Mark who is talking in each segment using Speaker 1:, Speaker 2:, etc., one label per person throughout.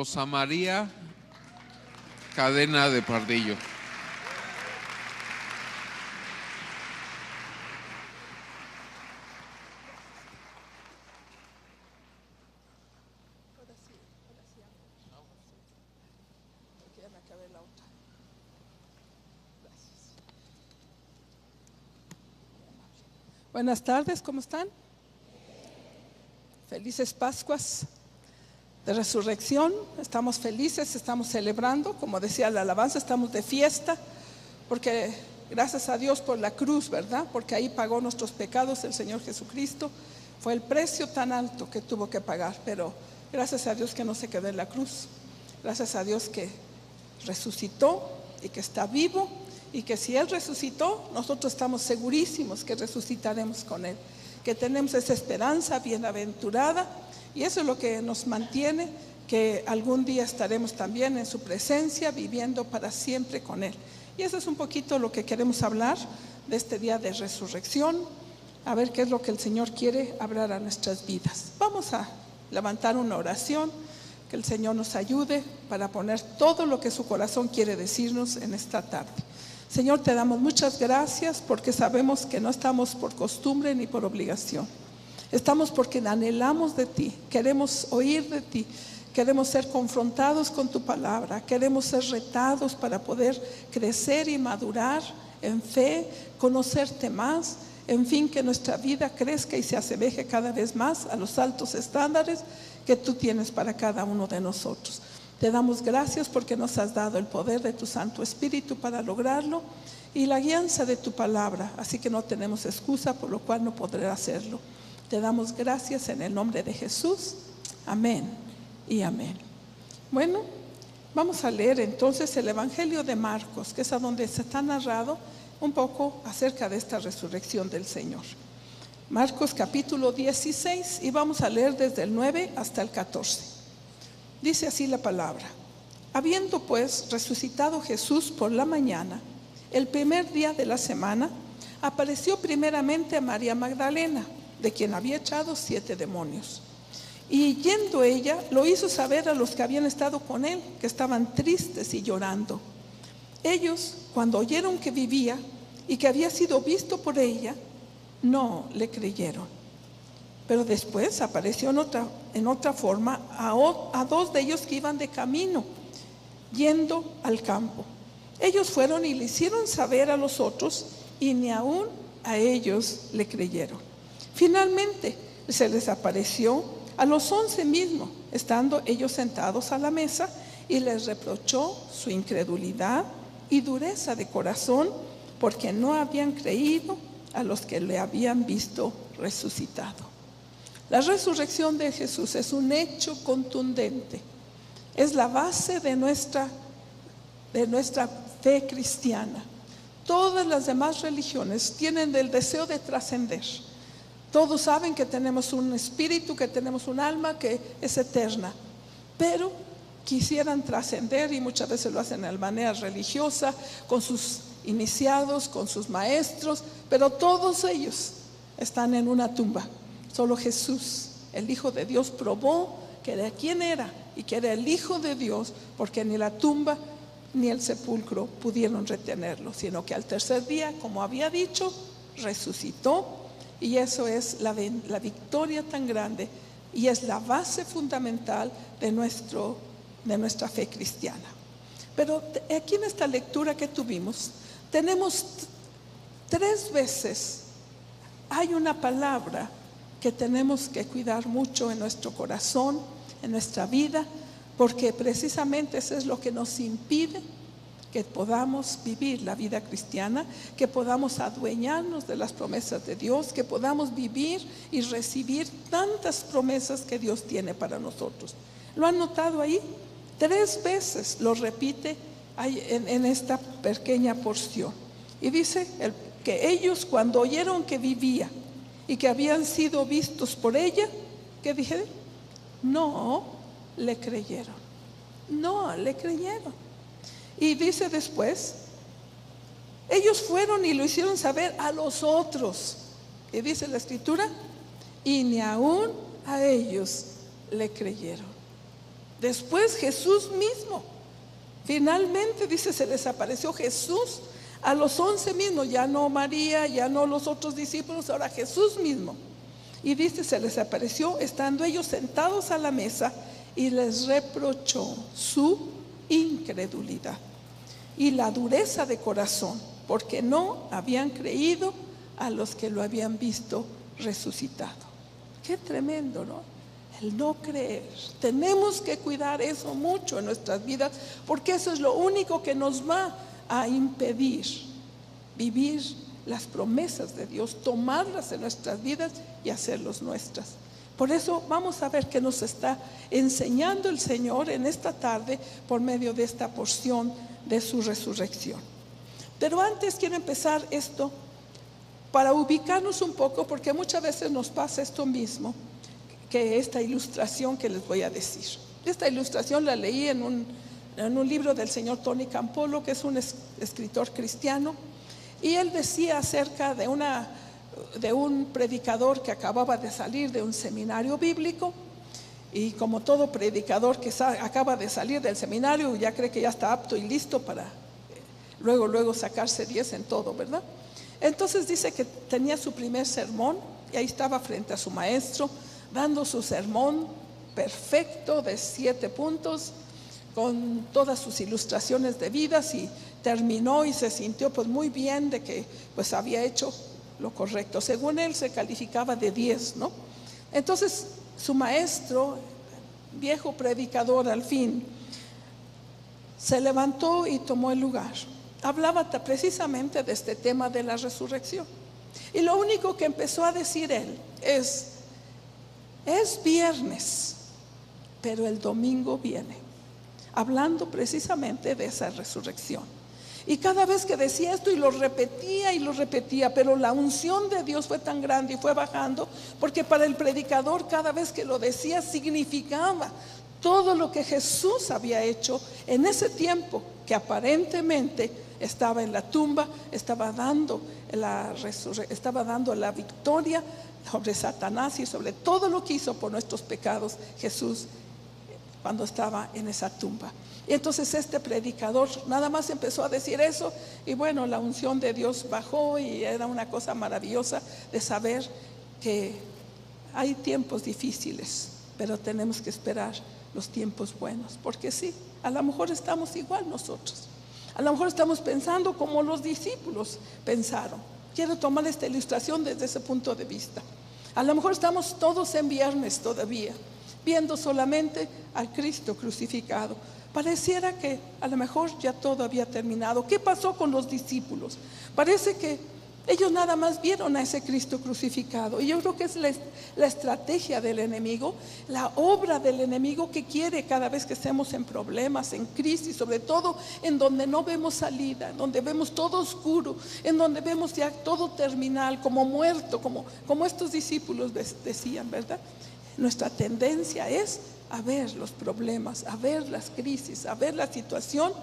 Speaker 1: Rosa María Cadena de Pardillo.
Speaker 2: Buenas tardes, ¿cómo están? Felices Pascuas de Resurrección. Estamos felices, estamos celebrando, como decía la alabanza, estamos de fiesta, porque gracias a Dios por la cruz, ¿verdad? Porque ahí pagó nuestros pecados el Señor Jesucristo. Fue el precio tan alto que tuvo que pagar, pero gracias a Dios que no se quedó en la cruz. Gracias a Dios que resucitó y que está vivo, y que si Él resucitó, nosotros estamos segurísimos que resucitaremos con Él, que tenemos esa esperanza bienaventurada, y eso es lo que nos mantiene, que algún día estaremos también en su presencia, viviendo para siempre con Él. Y eso es un poquito lo que queremos hablar de este día de resurrección, a ver qué es lo que el Señor quiere hablar a nuestras vidas. Vamos a levantar una oración, que el Señor nos ayude para poner todo lo que su corazón quiere decirnos en esta tarde. Señor, te damos muchas gracias porque sabemos que no estamos por costumbre ni por obligación. Estamos porque anhelamos de ti, queremos oír de ti, queremos ser confrontados con tu palabra, queremos ser retados para poder crecer y madurar en fe, conocerte más, en fin, que nuestra vida crezca y se asemeje cada vez más a los altos estándares que tú tienes para cada uno de nosotros. Te damos gracias porque nos has dado el poder de tu Santo Espíritu para lograrlo y la guianza de tu palabra, así que no tenemos excusa por lo cual no podré hacerlo. Te damos gracias en el nombre de Jesús. Amén y amén. Bueno, vamos a leer entonces el Evangelio de Marcos, que es a donde se está narrado un poco acerca de esta resurrección del Señor. Marcos capítulo 16, y vamos a leer desde el 9 hasta el 14. Dice así la palabra: habiendo pues resucitado Jesús por la mañana, el primer día de la semana, apareció primeramente a María Magdalena, de quien había echado 7 demonios. Y yendo ella, lo hizo saber a los que habían estado con él, que estaban tristes y llorando. Ellos, cuando oyeron que vivía y que había sido visto por ella, no le creyeron. Pero después apareció en otra forma a 2 de ellos que iban de camino, yendo al campo. Ellos fueron y le hicieron saber a los otros, y ni aún a ellos le creyeron. Finalmente se les apareció a los 11 mismos, estando ellos sentados a la mesa, y les reprochó su incredulidad y dureza de corazón, porque no habían creído a los que le habían visto resucitado. La resurrección de Jesús es un hecho contundente, es la base de nuestra fe cristiana. Todas las demás religiones tienen el deseo de trascender. Todos saben que tenemos un espíritu, que tenemos un alma que es eterna, pero quisieran trascender, y muchas veces lo hacen de manera religiosa, con sus iniciados, con sus maestros, pero todos ellos están en una tumba. Solo Jesús, el Hijo de Dios, probó que era quién era y que era el Hijo de Dios, porque ni la tumba ni el sepulcro pudieron retenerlo, sino que al tercer día, como había dicho, resucitó. Y eso es la victoria tan grande, y es la base fundamental de nuestra fe cristiana. Pero aquí en esta lectura que tuvimos, tenemos 3 veces, hay una palabra que tenemos que cuidar mucho en nuestro corazón, en nuestra vida, porque precisamente eso es lo que nos impide que podamos vivir la vida cristiana, que podamos adueñarnos de las promesas de Dios, que podamos vivir y recibir tantas promesas que Dios tiene para nosotros. ¿Lo han notado ahí? 3 veces lo repite en esta pequeña porción. Y dice que ellos, cuando oyeron que vivía y que habían sido vistos por ella, ¿qué dijeron? No le creyeron. No le creyeron. Y dice después, ellos fueron y lo hicieron saber a los otros. Y dice la escritura, y ni aún a ellos le creyeron. Después Jesús mismo, finalmente dice, se les apareció Jesús a los 11 mismos, ya no María, ya no los otros discípulos, ahora Jesús mismo. Y dice, se les apareció estando ellos sentados a la mesa y les reprochó su incredulidad y la dureza de corazón, porque no habían creído a los que lo habían visto resucitado. Qué tremendo, ¿no? El no creer. Tenemos que cuidar eso mucho en nuestras vidas, porque eso es lo único que nos va a impedir vivir las promesas de Dios, tomarlas en nuestras vidas y hacerlas nuestras. Por eso vamos a ver qué nos está enseñando el Señor en esta tarde por medio de esta porción de su resurrección. Pero antes quiero empezar esto para ubicarnos un poco, porque muchas veces nos pasa esto mismo, que esta ilustración que les voy a decir. Esta ilustración la leí en un libro del señor Tony Campolo, que es un escritor cristiano, y él decía acerca de un predicador que acababa de salir de un seminario bíblico, y como todo predicador que acaba de salir del seminario ya cree que ya está apto y listo para luego sacarse 10 en todo, ¿verdad? Entonces dice que tenía su primer sermón y ahí estaba frente a su maestro dando su sermón perfecto de 7 puntos con todas sus ilustraciones de vidas, y terminó y se sintió pues muy bien de que pues había hecho lo correcto. Según él se calificaba de 10, ¿no? Entonces su maestro, viejo predicador, al fin se levantó y tomó el lugar. Hablaba precisamente de este tema de la resurrección, y lo único que empezó a decir él es viernes, pero el domingo viene, hablando precisamente de esa resurrección. Y cada vez que decía esto y lo repetía, pero la unción de Dios fue tan grande y fue bajando, porque para el predicador cada vez que lo decía significaba todo lo que Jesús había hecho en ese tiempo, que aparentemente estaba en la tumba, estaba dando la victoria sobre Satanás y sobre todo lo que hizo por nuestros pecados Jesús cuando estaba en esa tumba. Y entonces este predicador nada más empezó a decir eso, y bueno, la unción de Dios bajó, y era una cosa maravillosa de saber que hay tiempos difíciles, pero tenemos que esperar los tiempos buenos, porque sí, a lo mejor estamos igual nosotros, a lo mejor estamos pensando como los discípulos pensaron. Quiero tomar esta ilustración desde ese punto de vista. A lo mejor estamos todos en viernes todavía, viendo solamente al Cristo crucificado. Pareciera que a lo mejor ya todo había terminado. ¿Qué pasó con los discípulos? Parece que ellos nada más vieron a ese Cristo crucificado, y yo creo que es la estrategia del enemigo, la obra del enemigo, que quiere cada vez que estemos en problemas, en crisis, sobre todo en donde no vemos salida, en donde vemos todo oscuro, en donde vemos ya todo terminal, como muerto, como estos discípulos decían, ¿verdad? Nuestra tendencia es a ver los problemas, a ver las crisis, a ver la situación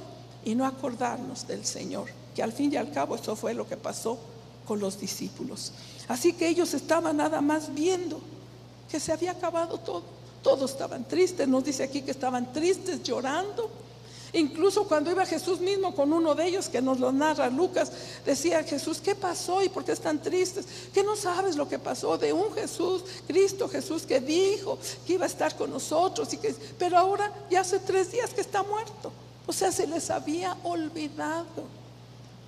Speaker 2: y no acordarnos del Señor, que al fin y al cabo eso fue lo que pasó con los discípulos. Así que ellos estaban nada más viendo que se había acabado todo. Todos estaban tristes, nos dice aquí que estaban tristes, llorando. Incluso cuando iba Jesús mismo con uno de ellos, que nos lo narra Lucas, decía Jesús: ¿qué pasó y por qué están tristes? ¿Qué no sabes lo que pasó de un Jesús, Cristo Jesús, que dijo que iba a estar con nosotros, pero ahora ya hace 3 días que está muerto? O sea, se les había olvidado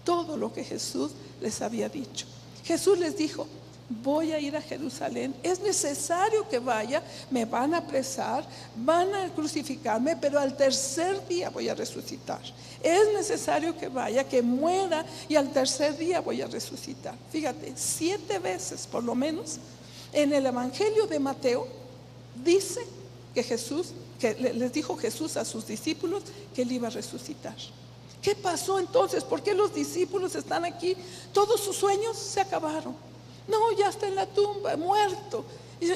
Speaker 2: todo lo que Jesús les había dicho. Jesús les dijo: voy a ir a Jerusalén, es necesario que vaya, me van a apresar, van a crucificarme, pero al 3er día voy a resucitar. Es necesario que vaya, que muera, y al 3er día voy a resucitar. Fíjate, 7 veces por lo menos en el Evangelio de Mateo dice que les dijo Jesús a sus discípulos que él iba a resucitar. ¿Qué pasó entonces? ¿Por qué los discípulos están aquí? Todos sus sueños se acabaron. No, ya está en la tumba, muerto,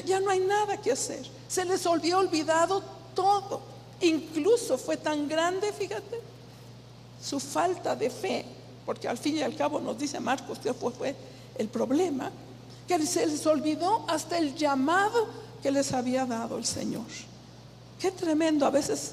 Speaker 2: ya no hay nada que hacer. Se les había olvidado todo. Incluso fue tan grande, fíjate, su falta de fe, porque al fin y al cabo nos dice Marcos que fue el problema, que se les olvidó hasta el llamado que les había dado el Señor. Qué tremendo, a veces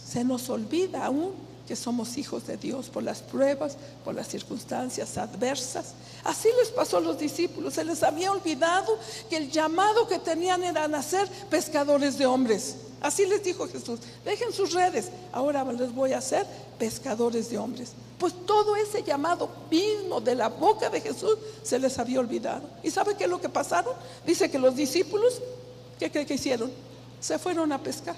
Speaker 2: se nos olvida aún que somos hijos de Dios por las pruebas, por las circunstancias adversas. Así les pasó a los discípulos, se les había olvidado que el llamado que tenían era nacer pescadores de hombres. Así les dijo Jesús: dejen sus redes, ahora les voy a hacer pescadores de hombres. Pues todo ese llamado mismo de la boca de Jesús se les había olvidado. ¿Y sabe qué es lo que pasaron? Dice que los discípulos, ¿qué cree que hicieron? Se fueron a pescar,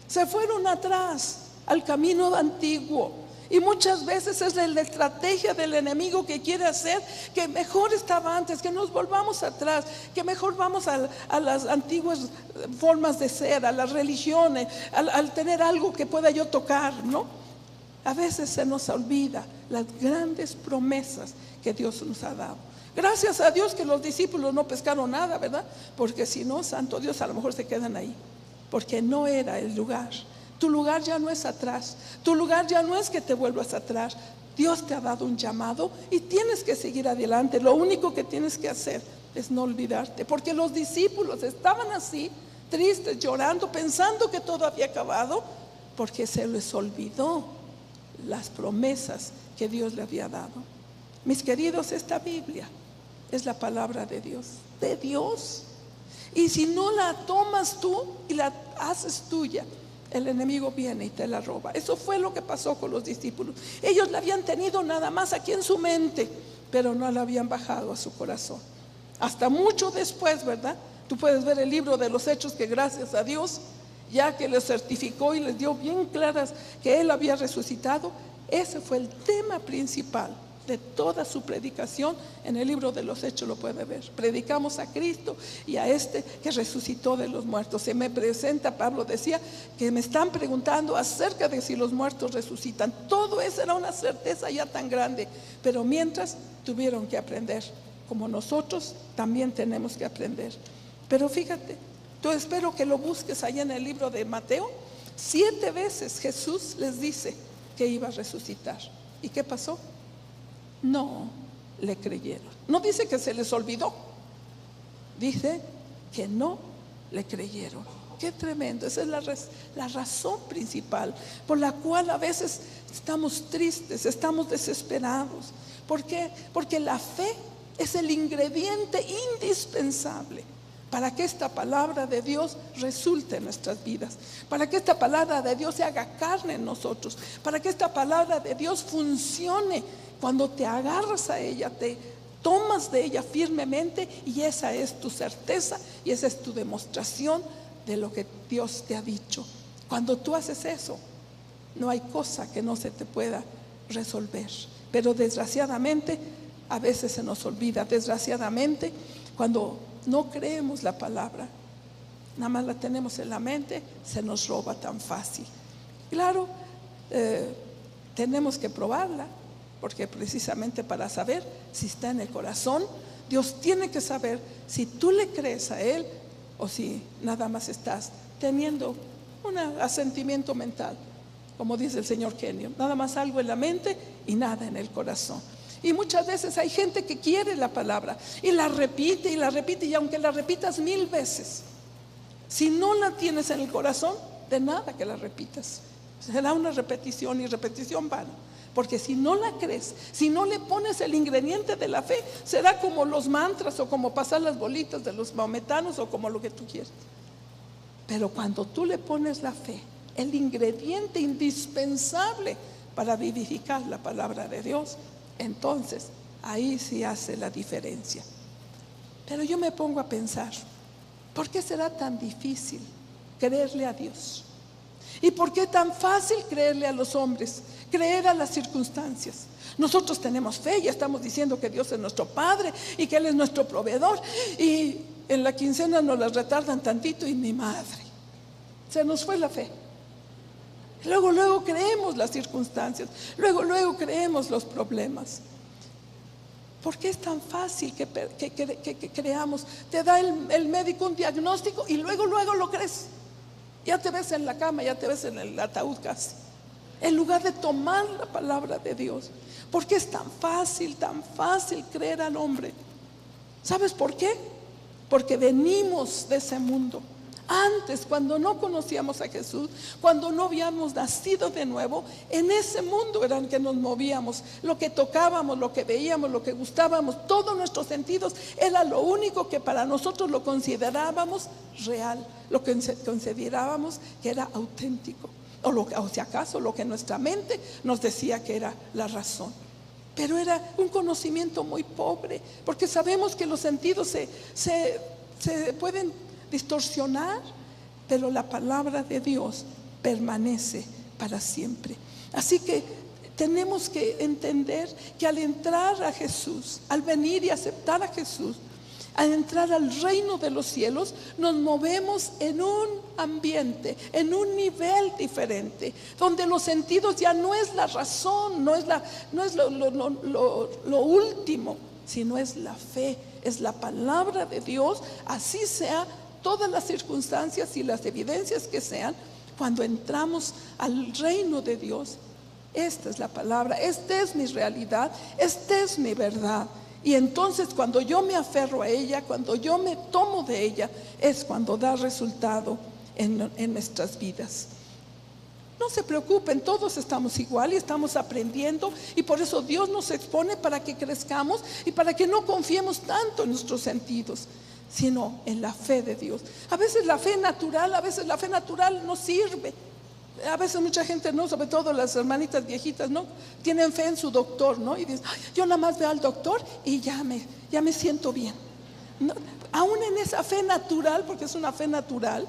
Speaker 2: se fueron atrás al camino antiguo. Y muchas veces es la estrategia del enemigo que quiere hacer que mejor estaba antes, que nos volvamos atrás, que mejor vamos a las antiguas formas de ser, a las religiones, al tener algo que pueda yo tocar, ¿no? A veces se nos olvida las grandes promesas que Dios nos ha dado. Gracias a Dios que los discípulos no pescaron nada, ¿verdad? Porque si no, santo Dios, a lo mejor se quedan ahí, porque no era el lugar. Tu lugar ya no es atrás, tu lugar ya no es que te vuelvas atrás. Dios te ha dado un llamado y tienes que seguir adelante. Lo único que tienes que hacer es no olvidarte, porque los discípulos estaban así, tristes, llorando, pensando que todo había acabado, porque se les olvidó las promesas que Dios le había dado. Mis queridos, esta Biblia es la palabra de Dios, de Dios. Y si no la tomas tú y la haces tuya, el enemigo viene y te la roba. Eso fue lo que pasó con los discípulos. Ellos la habían tenido nada más aquí en su mente, pero no la habían bajado a su corazón. Hasta mucho después, ¿verdad? Tú puedes ver el libro de los Hechos, que gracias a Dios, ya que les certificó y les dio bien claras que Él había resucitado. Ese fue el tema principal de toda su predicación. En el libro de los Hechos lo puede ver. Predicamos a Cristo y a este que resucitó de los muertos. Se me presenta, Pablo decía, que me están preguntando acerca de si los muertos resucitan. Todo eso era una certeza ya tan grande, pero mientras tuvieron que aprender, como nosotros también tenemos que aprender. Pero fíjate, yo espero que lo busques allá en el libro de Mateo. 7 veces Jesús les dice que iba a resucitar. ¿Y qué pasó? No le creyeron. No dice que se les olvidó, dice que no le creyeron. Qué tremendo. Esa es la razón principal por la cual a veces estamos tristes, estamos desesperados. ¿Por qué? Porque la fe es el ingrediente indispensable para que esta palabra de Dios resulte en nuestras vidas, para que esta palabra de Dios se haga carne en nosotros, para que esta palabra de Dios funcione. Cuando te agarras a ella, te tomas de ella firmemente, y esa es tu certeza y esa es tu demostración de lo que Dios te ha dicho. Cuando tú haces eso, no hay cosa que no se te pueda resolver. Pero desgraciadamente a veces se nos olvida. Desgraciadamente, cuando no creemos la palabra, nada más la tenemos en la mente, se nos roba tan fácil. Claro, tenemos que probarla, porque precisamente para saber si está en el corazón, Dios tiene que saber si tú le crees a Él o si nada más estás teniendo un asentimiento mental, como dice el señor Kenyon, nada más algo en la mente y nada en el corazón. Y muchas veces hay gente que quiere la palabra y la repite, y aunque la repitas 1000 veces, si no la tienes en el corazón, de nada que la repitas. Será una repetición y repetición vana. Porque si no la crees, si no le pones el ingrediente de la fe, será como los mantras o como pasar las bolitas de los maometanos o como lo que tú quieras. Pero cuando tú le pones la fe, el ingrediente indispensable para vivificar la palabra de Dios, entonces ahí sí hace la diferencia. Pero yo me pongo a pensar, ¿por qué será tan difícil creerle a Dios? ¿Y por qué tan fácil creerle a los hombres, creer a las circunstancias? Nosotros tenemos fe y estamos diciendo que Dios es nuestro Padre y que Él es nuestro proveedor, y en la quincena nos las retardan tantito y mi madre, se nos fue la fe. Luego creemos las circunstancias, luego creemos los problemas. ¿Por qué es tan fácil que creamos? Te da el médico un diagnóstico y luego lo crees. Ya te ves en la cama, ya te ves en el ataúd casi, en lugar de tomar la palabra de Dios. ¿Por qué es tan fácil creer al hombre? ¿Sabes por qué? Porque venimos de ese mundo. Antes, cuando no conocíamos a Jesús, cuando no habíamos nacido de nuevo, en ese mundo era en que nos movíamos. Lo que tocábamos, lo que veíamos, lo que gustábamos, todos nuestros sentidos, era lo único que para nosotros lo considerábamos real, lo que considerábamos que era auténtico, o si acaso lo que nuestra mente nos decía que era la razón. Pero era un conocimiento muy pobre, porque sabemos que los sentidos se pueden distorsionar, pero la palabra de Dios permanece para siempre. Así que tenemos que entender que al entrar a Jesús, al venir y aceptar a Jesús, al entrar al reino de los cielos, nos movemos en un ambiente, en un nivel diferente, donde los sentidos ya no es la razón, no es lo último, sino es la fe, es la palabra de Dios. Así sea todas las circunstancias y las evidencias que sean, cuando entramos al reino de Dios, esta es la palabra, esta es mi realidad, esta es mi verdad. Y entonces cuando yo me aferro a ella, cuando yo me tomo de ella, es cuando da resultado en nuestras vidas. No se preocupen, todos estamos igual y estamos aprendiendo, y por eso Dios nos expone para que crezcamos y para que no confiemos tanto en nuestros sentidos, sino en la fe de Dios. A veces la fe natural no sirve. A veces mucha gente, no, sobre todo las hermanitas viejitas, no, tienen fe en su doctor, ¿no? Y dicen, yo nada más veo al doctor y ya me siento bien. No, aún en esa fe natural, porque es una fe natural,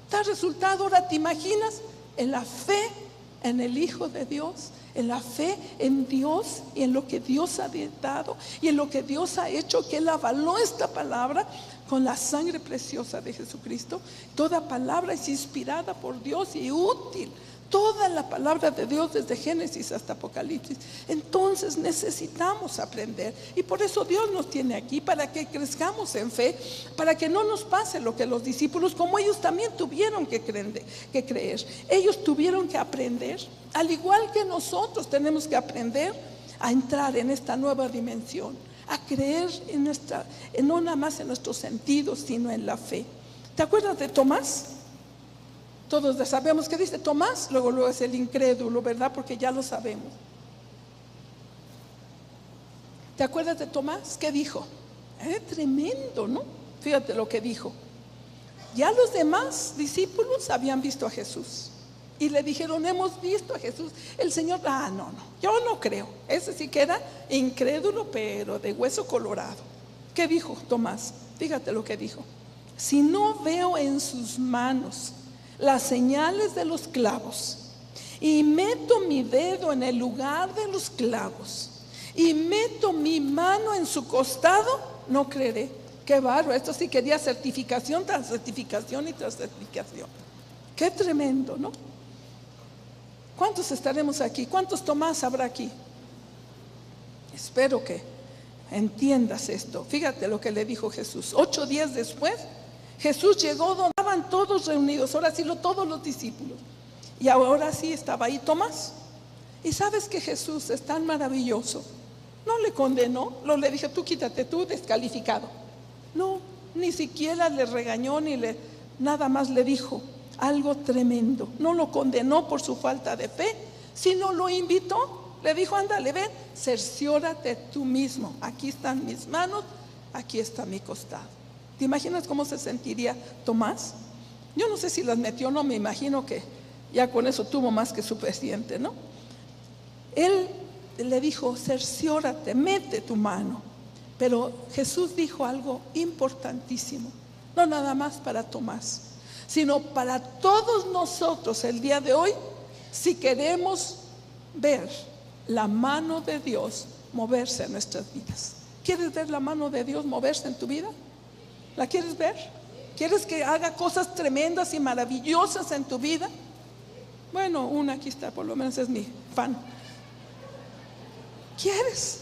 Speaker 2: da resultado. Ahora te imaginas en la fe en el Hijo de Dios, en la fe en Dios y en lo que Dios ha dado y en lo que Dios ha hecho, que Él avaló esta palabra con la sangre preciosa de Jesucristo. Toda palabra es inspirada por Dios y útil. Toda la palabra de Dios, desde Génesis hasta Apocalipsis. Entonces necesitamos aprender, y por eso Dios nos tiene aquí, para que crezcamos en fe, para que no nos pase lo que los discípulos, como ellos también tuvieron que creer. Ellos tuvieron que aprender, al igual que nosotros tenemos que aprender a entrar en esta nueva dimensión, a creer no nada más en nuestros sentidos, sino en la fe. ¿Te acuerdas de Tomás? Todos sabemos que dice Tomás, luego es el incrédulo, ¿verdad? Porque ya lo sabemos. ¿Te acuerdas de Tomás? ¿Qué dijo? Tremendo, ¿no? Fíjate lo que dijo. Ya los demás discípulos habían visto a Jesús y le dijeron, hemos visto a Jesús. El Señor, no, yo no creo. Ese sí que era incrédulo, pero de hueso colorado. ¿Qué dijo Tomás? Fíjate lo que dijo. Si no veo en sus manos las señales de los clavos, y meto mi dedo en el lugar de los clavos, y meto mi mano en su costado, no creeré. Qué bárbaro, esto sí quería certificación tras certificación y tras certificación. Qué tremendo, ¿no? ¿Cuántos estaremos aquí? ¿Cuántos Tomás habrá aquí? Espero que entiendas esto. Fíjate lo que le dijo Jesús. 8 días después, Jesús llegó donde estaban todos reunidos, ahora sí todos los discípulos, y ahora sí estaba ahí Tomás. Y sabes que Jesús es tan maravilloso, no le condenó, no le dije, tú quítate, tú descalificado. No, ni siquiera le regañó, nada más le dijo algo tremendo. No lo condenó por su falta de fe, sino lo invitó. Le dijo, ándale, ven, cerciórate tú mismo, aquí están mis manos, aquí está mi costado. ¿Te imaginas cómo se sentiría Tomás? Yo no sé si las metió o no, me imagino que ya con eso tuvo más que suficiente, ¿no? Él le dijo, cerciórate, mete tu mano. Pero Jesús dijo algo importantísimo, no nada más para Tomás, sino para todos nosotros el día de hoy, si queremos ver la mano de Dios moverse en nuestras vidas. ¿Quieres ver la mano de Dios moverse en tu vida? ¿La quieres ver? ¿Quieres que haga cosas tremendas y maravillosas en tu vida? Bueno, una aquí está, por lo menos es mi fan. ¿Quieres?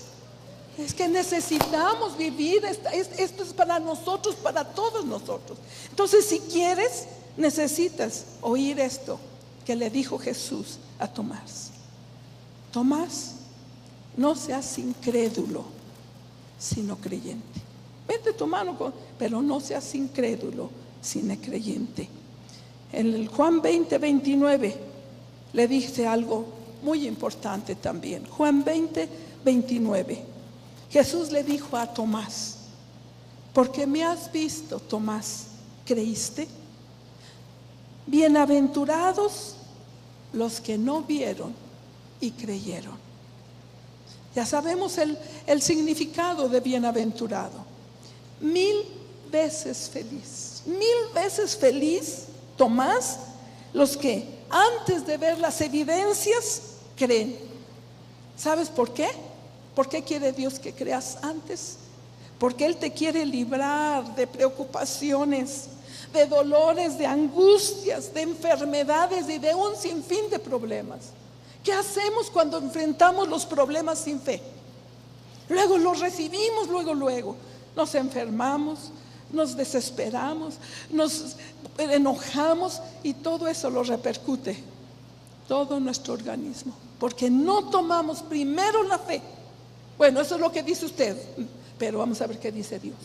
Speaker 2: Es que necesitamos vivir, esto es para nosotros, para todos nosotros. Entonces, si quieres, necesitas oír esto que le dijo Jesús a Tomás. Tomás, no seas incrédulo, sino creyente. Mete tu mano, pero no seas incrédulo, sino creyente. En el Juan 20:29 le dice algo muy importante también. Juan 20:29. Jesús le dijo a Tomás: porque me has visto, Tomás, ¿creíste? Bienaventurados los que no vieron y creyeron. Ya sabemos el significado de bienaventurado. 1000 veces feliz, 1000 veces feliz, Tomás, los que antes de ver las evidencias creen. ¿Sabes por qué? ¿Por qué quiere Dios que creas antes? Porque Él te quiere librar de preocupaciones, de dolores, de angustias, de enfermedades y de un sinfín de problemas. ¿Qué hacemos cuando enfrentamos los problemas sin fe? Luego los recibimos, luego nos enfermamos, nos desesperamos, nos enojamos, y todo eso lo repercute todo nuestro organismo, porque no tomamos primero la fe. Bueno, eso es lo que dice usted, pero vamos a ver qué dice Dios.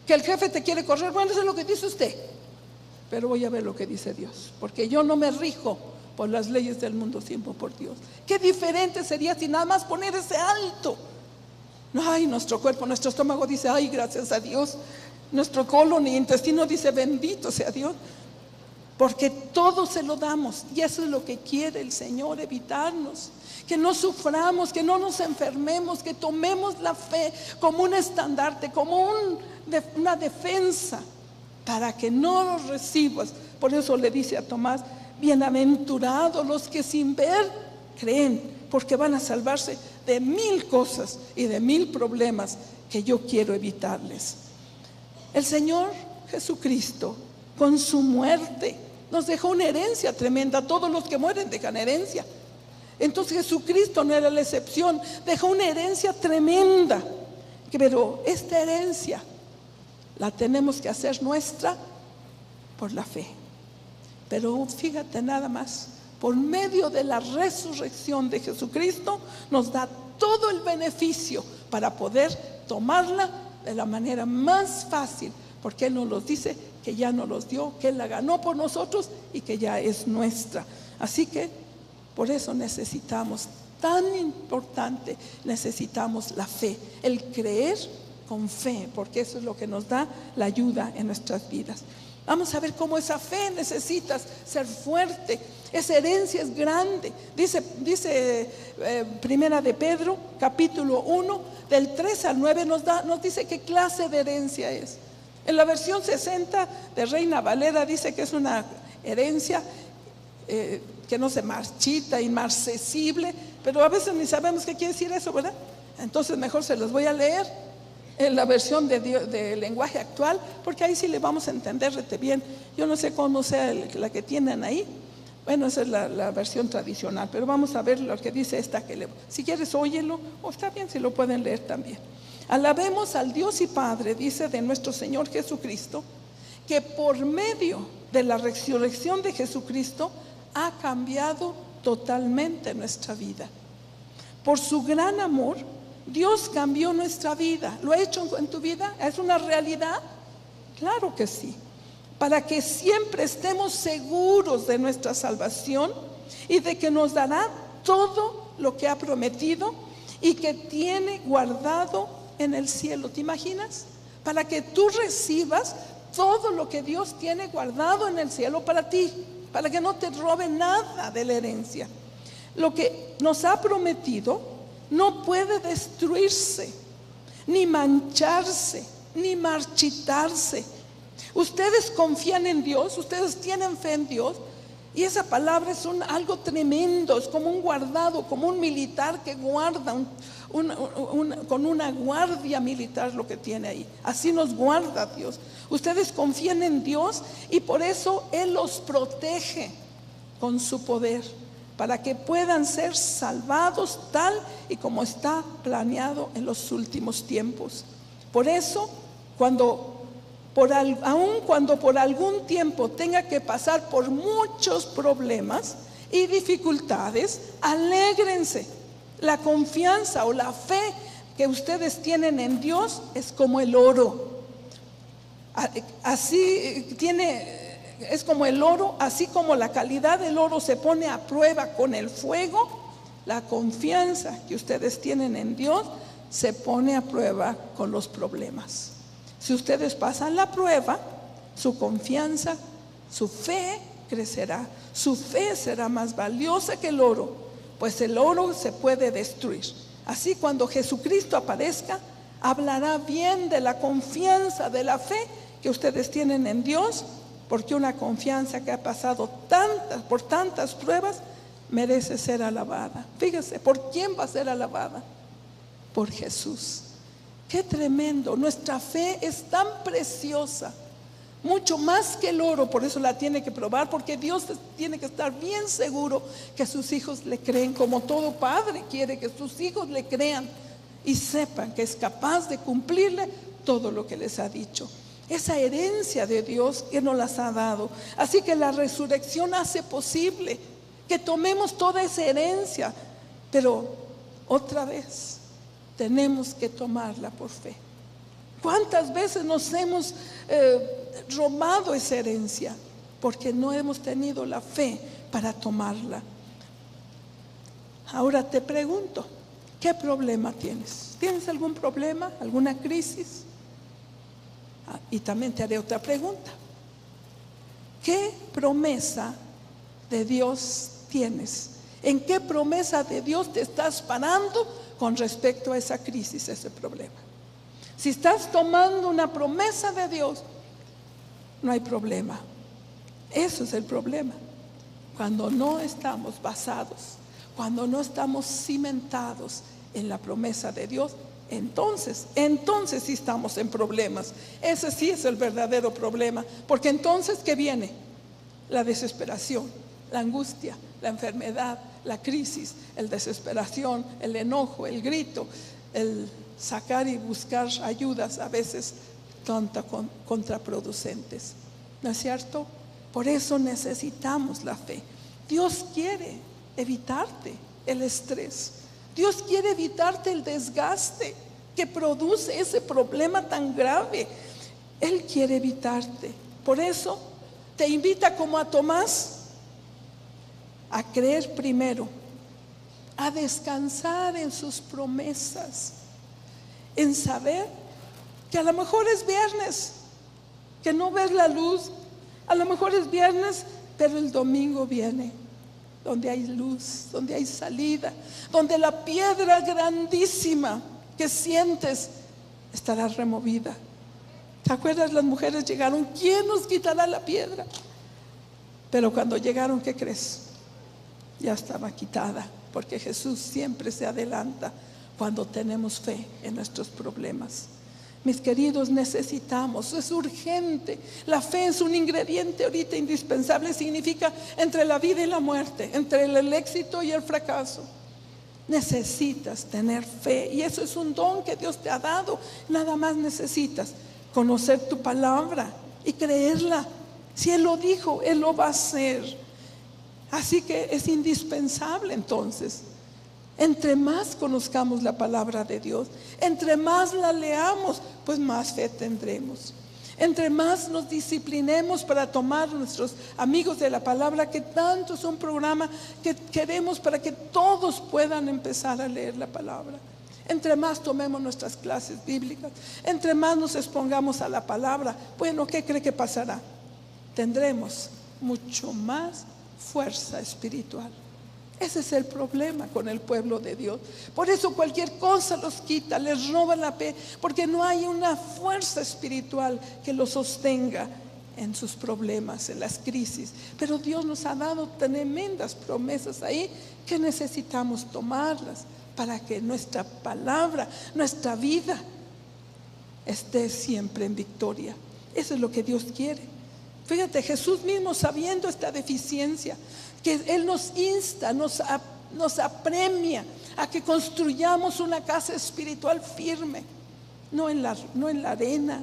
Speaker 2: Que el jefe te quiere correr, bueno, eso es lo que dice usted, pero voy a ver lo que dice Dios, porque yo no me rijo por las leyes del mundo, sino por Dios. Qué diferente sería si nada más poner ese alto. Ay, nuestro cuerpo, nuestro estómago dice: ay, gracias a Dios. Nuestro colon y intestino dice: bendito sea Dios. Porque todo se lo damos, y eso es lo que quiere el Señor, evitarnos. Que no suframos, que no nos enfermemos, que tomemos la fe como un estandarte, como una defensa, para que no los recibas. Por eso le dice a Tomás: bienaventurados los que sin ver creen, porque van a salvarse de 1000 cosas y de 1000 problemas que yo quiero evitarles. El Señor Jesucristo, con su muerte, nos dejó una herencia tremenda. Todos los que mueren dejan herencia. Entonces Jesucristo no era la excepción, dejó una herencia tremenda. Pero esta herencia la tenemos que hacer nuestra por la fe. Pero fíjate nada más, por medio de la resurrección de Jesucristo nos da todo el beneficio para poder tomarla de la manera más fácil, porque Él nos los dice que ya nos los dio, que Él la ganó por nosotros y que ya es nuestra. Así que por eso necesitamos, tan importante, necesitamos la fe, el creer con fe, porque eso es lo que nos da la ayuda en nuestras vidas. Vamos a ver cómo esa fe necesitas ser fuerte. Esa herencia es grande. Dice Primera de Pedro, capítulo 1, del 3 al 9, nos dice qué clase de herencia es. En la versión 60 de Reina Valera dice que es una herencia que no se marchita, inmarcesible, pero a veces ni sabemos qué quiere decir eso, ¿verdad? Entonces mejor se los voy a leer en la versión de lenguaje actual, porque ahí sí le vamos a entender bien. Yo no sé cómo sea la que tienen ahí. Bueno, esa es la versión tradicional, pero vamos a ver lo que dice esta si quieres óyelo, o está bien si lo pueden leer también. Alabemos al Dios y Padre, dice, de nuestro Señor Jesucristo, que por medio de la resurrección de Jesucristo ha cambiado totalmente nuestra vida. Por su gran amor, Dios cambió nuestra vida. ¿Lo ha hecho en tu vida? ¿Es una realidad? Claro que sí. Para que siempre estemos seguros de nuestra salvación y de que nos dará todo lo que ha prometido y que tiene guardado en el cielo. ¿Te imaginas? Para que tú recibas todo lo que Dios tiene guardado en el cielo para ti, para que no te robe nada de la herencia. Lo que nos ha prometido no puede destruirse, ni mancharse, ni marchitarse. Ustedes confían en Dios, ustedes tienen fe en Dios, y esa palabra es algo tremendo, es como un guardado, como un militar que guarda, con una guardia militar lo que tiene ahí. Así nos guarda Dios. Ustedes confían en Dios y por eso Él los protege con su poder, para que puedan ser salvados tal y como está planeado en los últimos tiempos. Por eso, aun cuando por algún tiempo tenga que pasar por muchos problemas y dificultades, alégrense. La confianza o la fe que ustedes tienen en Dios es como el oro. Así tiene es como el oro, así como la calidad del oro se pone a prueba con el fuego, la confianza que ustedes tienen en Dios se pone a prueba con los problemas. Si ustedes pasan la prueba, su confianza, su fe crecerá. Su fe será más valiosa que el oro, pues el oro se puede destruir. Así, cuando Jesucristo aparezca, hablará bien de la confianza, de la fe que ustedes tienen en Dios, porque una confianza que ha pasado por tantas pruebas merece ser alabada. Fíjese, ¿por quién va a ser alabada? Por Jesús. Qué tremendo. Nuestra fe es tan preciosa, mucho más que el oro. Por eso la tiene que probar, porque Dios tiene que estar bien seguro que sus hijos le creen, como todo padre quiere que sus hijos le crean y sepan que es capaz de cumplirle todo lo que les ha dicho. Esa herencia de Dios que nos las ha dado. Así que la resurrección hace posible que tomemos toda esa herencia, pero otra vez tenemos que tomarla por fe. ¿Cuántas veces nos hemos robado esa herencia? Porque no hemos tenido la fe para tomarla. Ahora te pregunto, ¿qué problema tienes? ¿Tienes algún problema? ¿Alguna crisis? Y también te haré otra pregunta. ¿Qué promesa de Dios tienes? ¿En qué promesa de Dios te estás parando con respecto a esa crisis, ese problema? Si estás tomando una promesa de Dios, no hay problema. Eso es el problema. Cuando no estamos basados, cuando no estamos cimentados en la promesa de Dios, entonces sí estamos en problemas. Ese sí es el verdadero problema. Porque entonces, ¿qué viene? La desesperación, la angustia, la enfermedad, la crisis, la desesperación, el enojo, el grito, el sacar y buscar ayudas a veces contraproducentes. ¿No es cierto? Por eso necesitamos la fe. Dios quiere evitarte el estrés. Dios quiere evitarte el desgaste que produce ese problema tan grave. Él quiere evitarte. Por eso te invita, como a Tomás, a creer primero, a descansar en sus promesas, en saber que a lo mejor es viernes, que no ves la luz, a lo mejor es viernes, pero el domingo viene, donde hay luz, donde hay salida, donde la piedra grandísima que sientes estará removida. ¿Te acuerdas? Las mujeres llegaron, ¿quién nos quitará la piedra? Pero cuando llegaron, ¿qué crees? Ya estaba quitada, porque Jesús siempre se adelanta cuando tenemos fe en nuestros problemas. Mis queridos, necesitamos, es urgente. La fe es un ingrediente ahorita indispensable. Significa entre la vida y la muerte, entre el éxito y el fracaso. Necesitas tener fe, y eso es un don que Dios te ha dado. Nada más necesitas conocer tu palabra y creerla. Si Él lo dijo, Él lo va a hacer. Así que es indispensable entonces. Entre más conozcamos la palabra de Dios, entre más la leamos, pues más fe tendremos. Entre más nos disciplinemos para tomar nuestros amigos de la palabra, que tanto es un programa que queremos para que todos puedan empezar a leer la palabra. Entre más tomemos nuestras clases bíblicas, entre más nos expongamos a la palabra, bueno, ¿qué cree que pasará? Tendremos mucho más fuerza espiritual. Ese es el problema con el pueblo de Dios. Por eso cualquier cosa los quita, les roba la fe, porque no hay una fuerza espiritual que los sostenga en sus problemas, en las crisis. Pero Dios nos ha dado tremendas promesas ahí que necesitamos tomarlas para que nuestra palabra, nuestra vida esté siempre en victoria. Eso es lo que Dios quiere. Fíjate, Jesús mismo, sabiendo esta deficiencia, que Él nos insta, nos apremia a que construyamos una casa espiritual firme, no en la arena.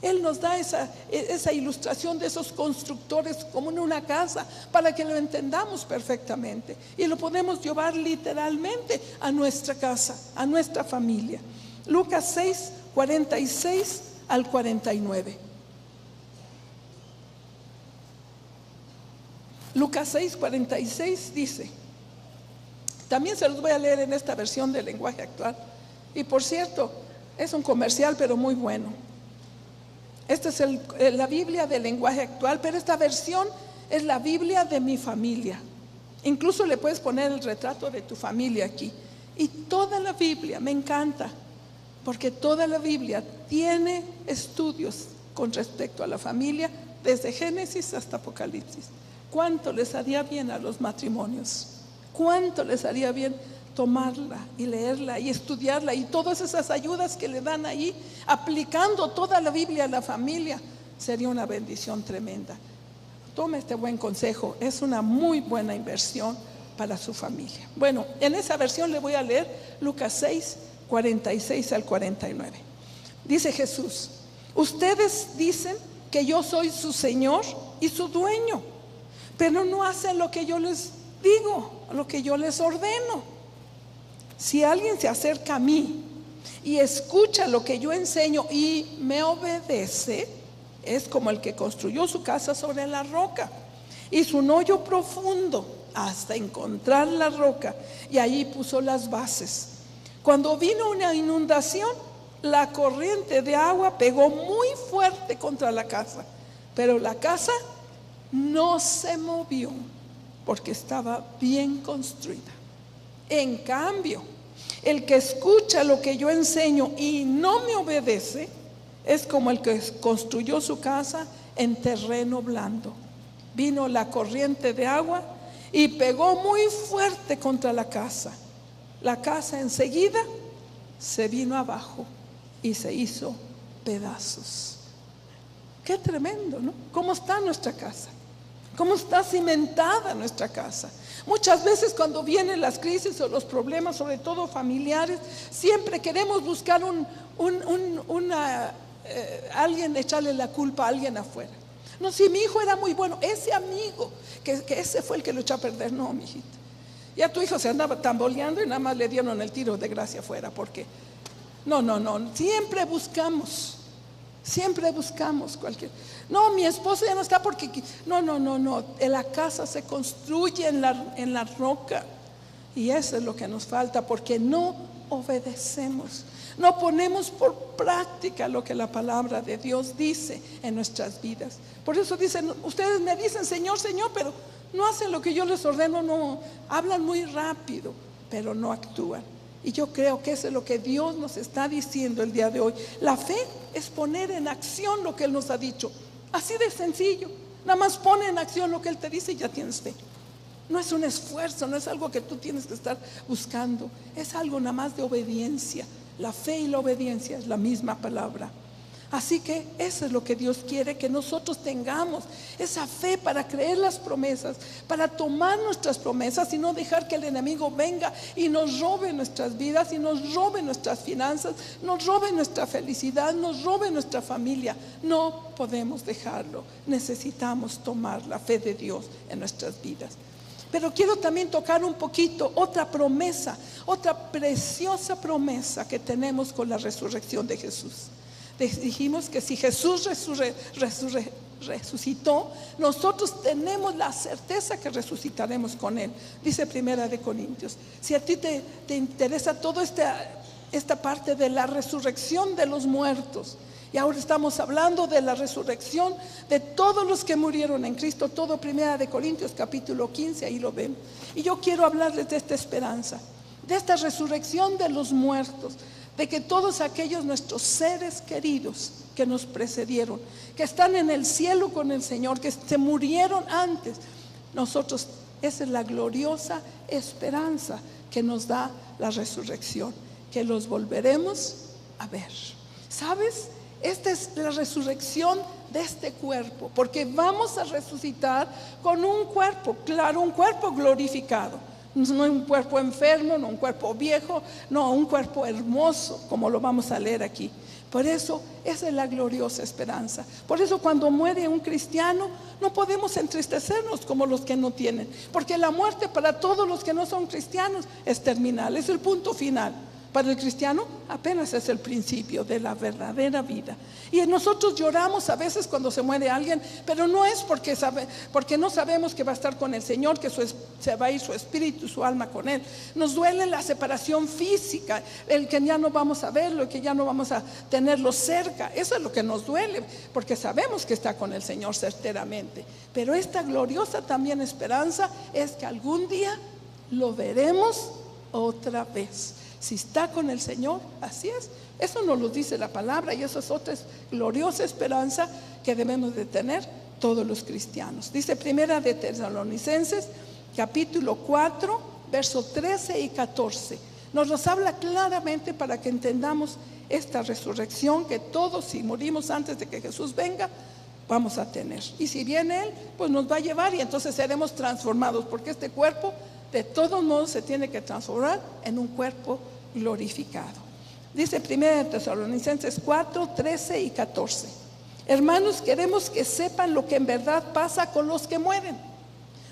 Speaker 2: Él nos da esa ilustración de esos constructores como en una casa, para que lo entendamos perfectamente y lo podemos llevar literalmente a nuestra casa, a nuestra familia. Lucas 6, 46 al 49. Lucas 6:46 dice, también se los voy a leer en esta versión del lenguaje actual. Y por cierto, es un comercial pero muy bueno. Esta es la Biblia del lenguaje actual, pero esta versión es la Biblia de mi familia. Incluso le puedes poner el retrato de tu familia aquí. Y toda la Biblia, me encanta, porque toda la Biblia tiene estudios con respecto a la familia, desde Génesis hasta Apocalipsis. ¿Cuánto les haría bien a los matrimonios? ¿Cuánto les haría bien tomarla y leerla y estudiarla y todas esas ayudas que le dan ahí, aplicando toda la Biblia a la familia? Sería una bendición tremenda. Tome este buen consejo, es una muy buena inversión para su familia. Bueno, en esa versión le voy a leer Lucas 6, 46 al 49. Dice Jesús: ustedes dicen que yo soy su Señor y su dueño, pero no hacen lo que yo les digo, lo que yo les ordeno. Si alguien se acerca a mí y escucha lo que yo enseño y me obedece, es como el que construyó su casa sobre la roca. Hizo un hoyo profundo hasta encontrar la roca y allí puso las bases. Cuando vino una inundación, la corriente de agua pegó muy fuerte contra la casa, pero la casa no se movió porque estaba bien construida. En cambio, el que escucha lo que yo enseño y no me obedece es como el que construyó su casa en terreno blando. Vino la corriente de agua y pegó muy fuerte contra la casa. La casa enseguida se vino abajo y se hizo pedazos. Qué tremendo, ¿no? ¿Cómo está nuestra casa? ¿Cómo está cimentada nuestra casa? Muchas veces cuando vienen las crisis o los problemas, sobre todo familiares, siempre queremos buscar alguien, echarle la culpa a alguien afuera. No, si mi hijo era muy bueno, ese amigo, que ese fue el que lo echó a perder. No, mi hijita, ya tu hijo se andaba tamboleando y nada más le dieron el tiro de gracia afuera, porque no, siempre buscamos cualquier. No, mi esposo ya no está porque no, la casa se construye en la roca, y eso es lo que nos falta, porque no obedecemos, no ponemos por práctica lo que la palabra de Dios dice en nuestras vidas. Por eso dicen, ustedes me dicen Señor, Señor, pero no hacen lo que yo les ordeno, no, hablan muy rápido, pero no actúan. Y yo creo que eso es lo que Dios nos está diciendo el día de hoy. La fe es poner en acción lo que Él nos ha dicho. Así de sencillo. Nada más pone en acción lo que Él te dice y ya tienes fe. No es un esfuerzo, no es algo que tú tienes que estar buscando. Es algo nada más de obediencia. La fe y la obediencia es la misma palabra. Así que eso es lo que Dios quiere, que nosotros tengamos esa fe para creer las promesas, para tomar nuestras promesas y no dejar que el enemigo venga y nos robe nuestras vidas, y nos robe nuestras finanzas, nos robe nuestra felicidad, nos robe nuestra familia. No podemos dejarlo. Necesitamos tomar la fe de Dios en nuestras vidas. Pero quiero también tocar un poquito otra promesa, otra preciosa promesa que tenemos con la resurrección de Jesús. Dijimos que si Jesús resucitó, nosotros tenemos la certeza que resucitaremos con Él. Dice Primera de Corintios. Si a ti te interesa toda esta parte de la resurrección de los muertos, y ahora estamos hablando de la resurrección de todos los que murieron en Cristo, todo Primera de Corintios capítulo 15, ahí lo ven. Y yo quiero hablarles de esta esperanza, de esta resurrección de los muertos, de que todos aquellos nuestros seres queridos que nos precedieron, que están en el cielo con el Señor, que se murieron antes, nosotros, esa es la gloriosa esperanza que nos da la resurrección, que los volveremos a ver. ¿Sabes? Esta es la resurrección de este cuerpo, porque vamos a resucitar con un cuerpo, claro, un cuerpo glorificado. No un cuerpo enfermo, no un cuerpo viejo, no, un cuerpo hermoso, como lo vamos a leer aquí. Por eso, esa es la gloriosa esperanza. Por eso cuando muere un cristiano, no podemos entristecernos como los que no tienen, porque la muerte para todos los que no son cristianos es terminal, es el punto final. Para el cristiano apenas es el principio de la verdadera vida. Y nosotros lloramos a veces cuando se muere alguien, pero no es porque no sabemos que va a estar con el Señor, que se va a ir su espíritu, su alma con Él. Nos duele la separación física, el que ya no vamos a verlo, el que ya no vamos a tenerlo cerca. Eso es lo que nos duele, porque sabemos que está con el Señor certeramente. Pero esta gloriosa también esperanza es que algún día lo veremos otra vez. Si está con el Señor, así es. Eso nos lo dice la palabra, y eso es otra gloriosa esperanza que debemos de tener todos los cristianos. Dice Primera de Tesalonicenses, capítulo 4, versos 13 y 14. Nos habla claramente para que entendamos esta resurrección que todos, si morimos antes de que Jesús venga, vamos a tener. Y si viene Él, pues nos va a llevar y entonces seremos transformados, porque este cuerpo de todos modos se tiene que transformar en un cuerpo glorificado. Dice 1 Tesalonicenses 4, 13 y 14. Hermanos, queremos que sepan lo que en verdad pasa con los que mueren,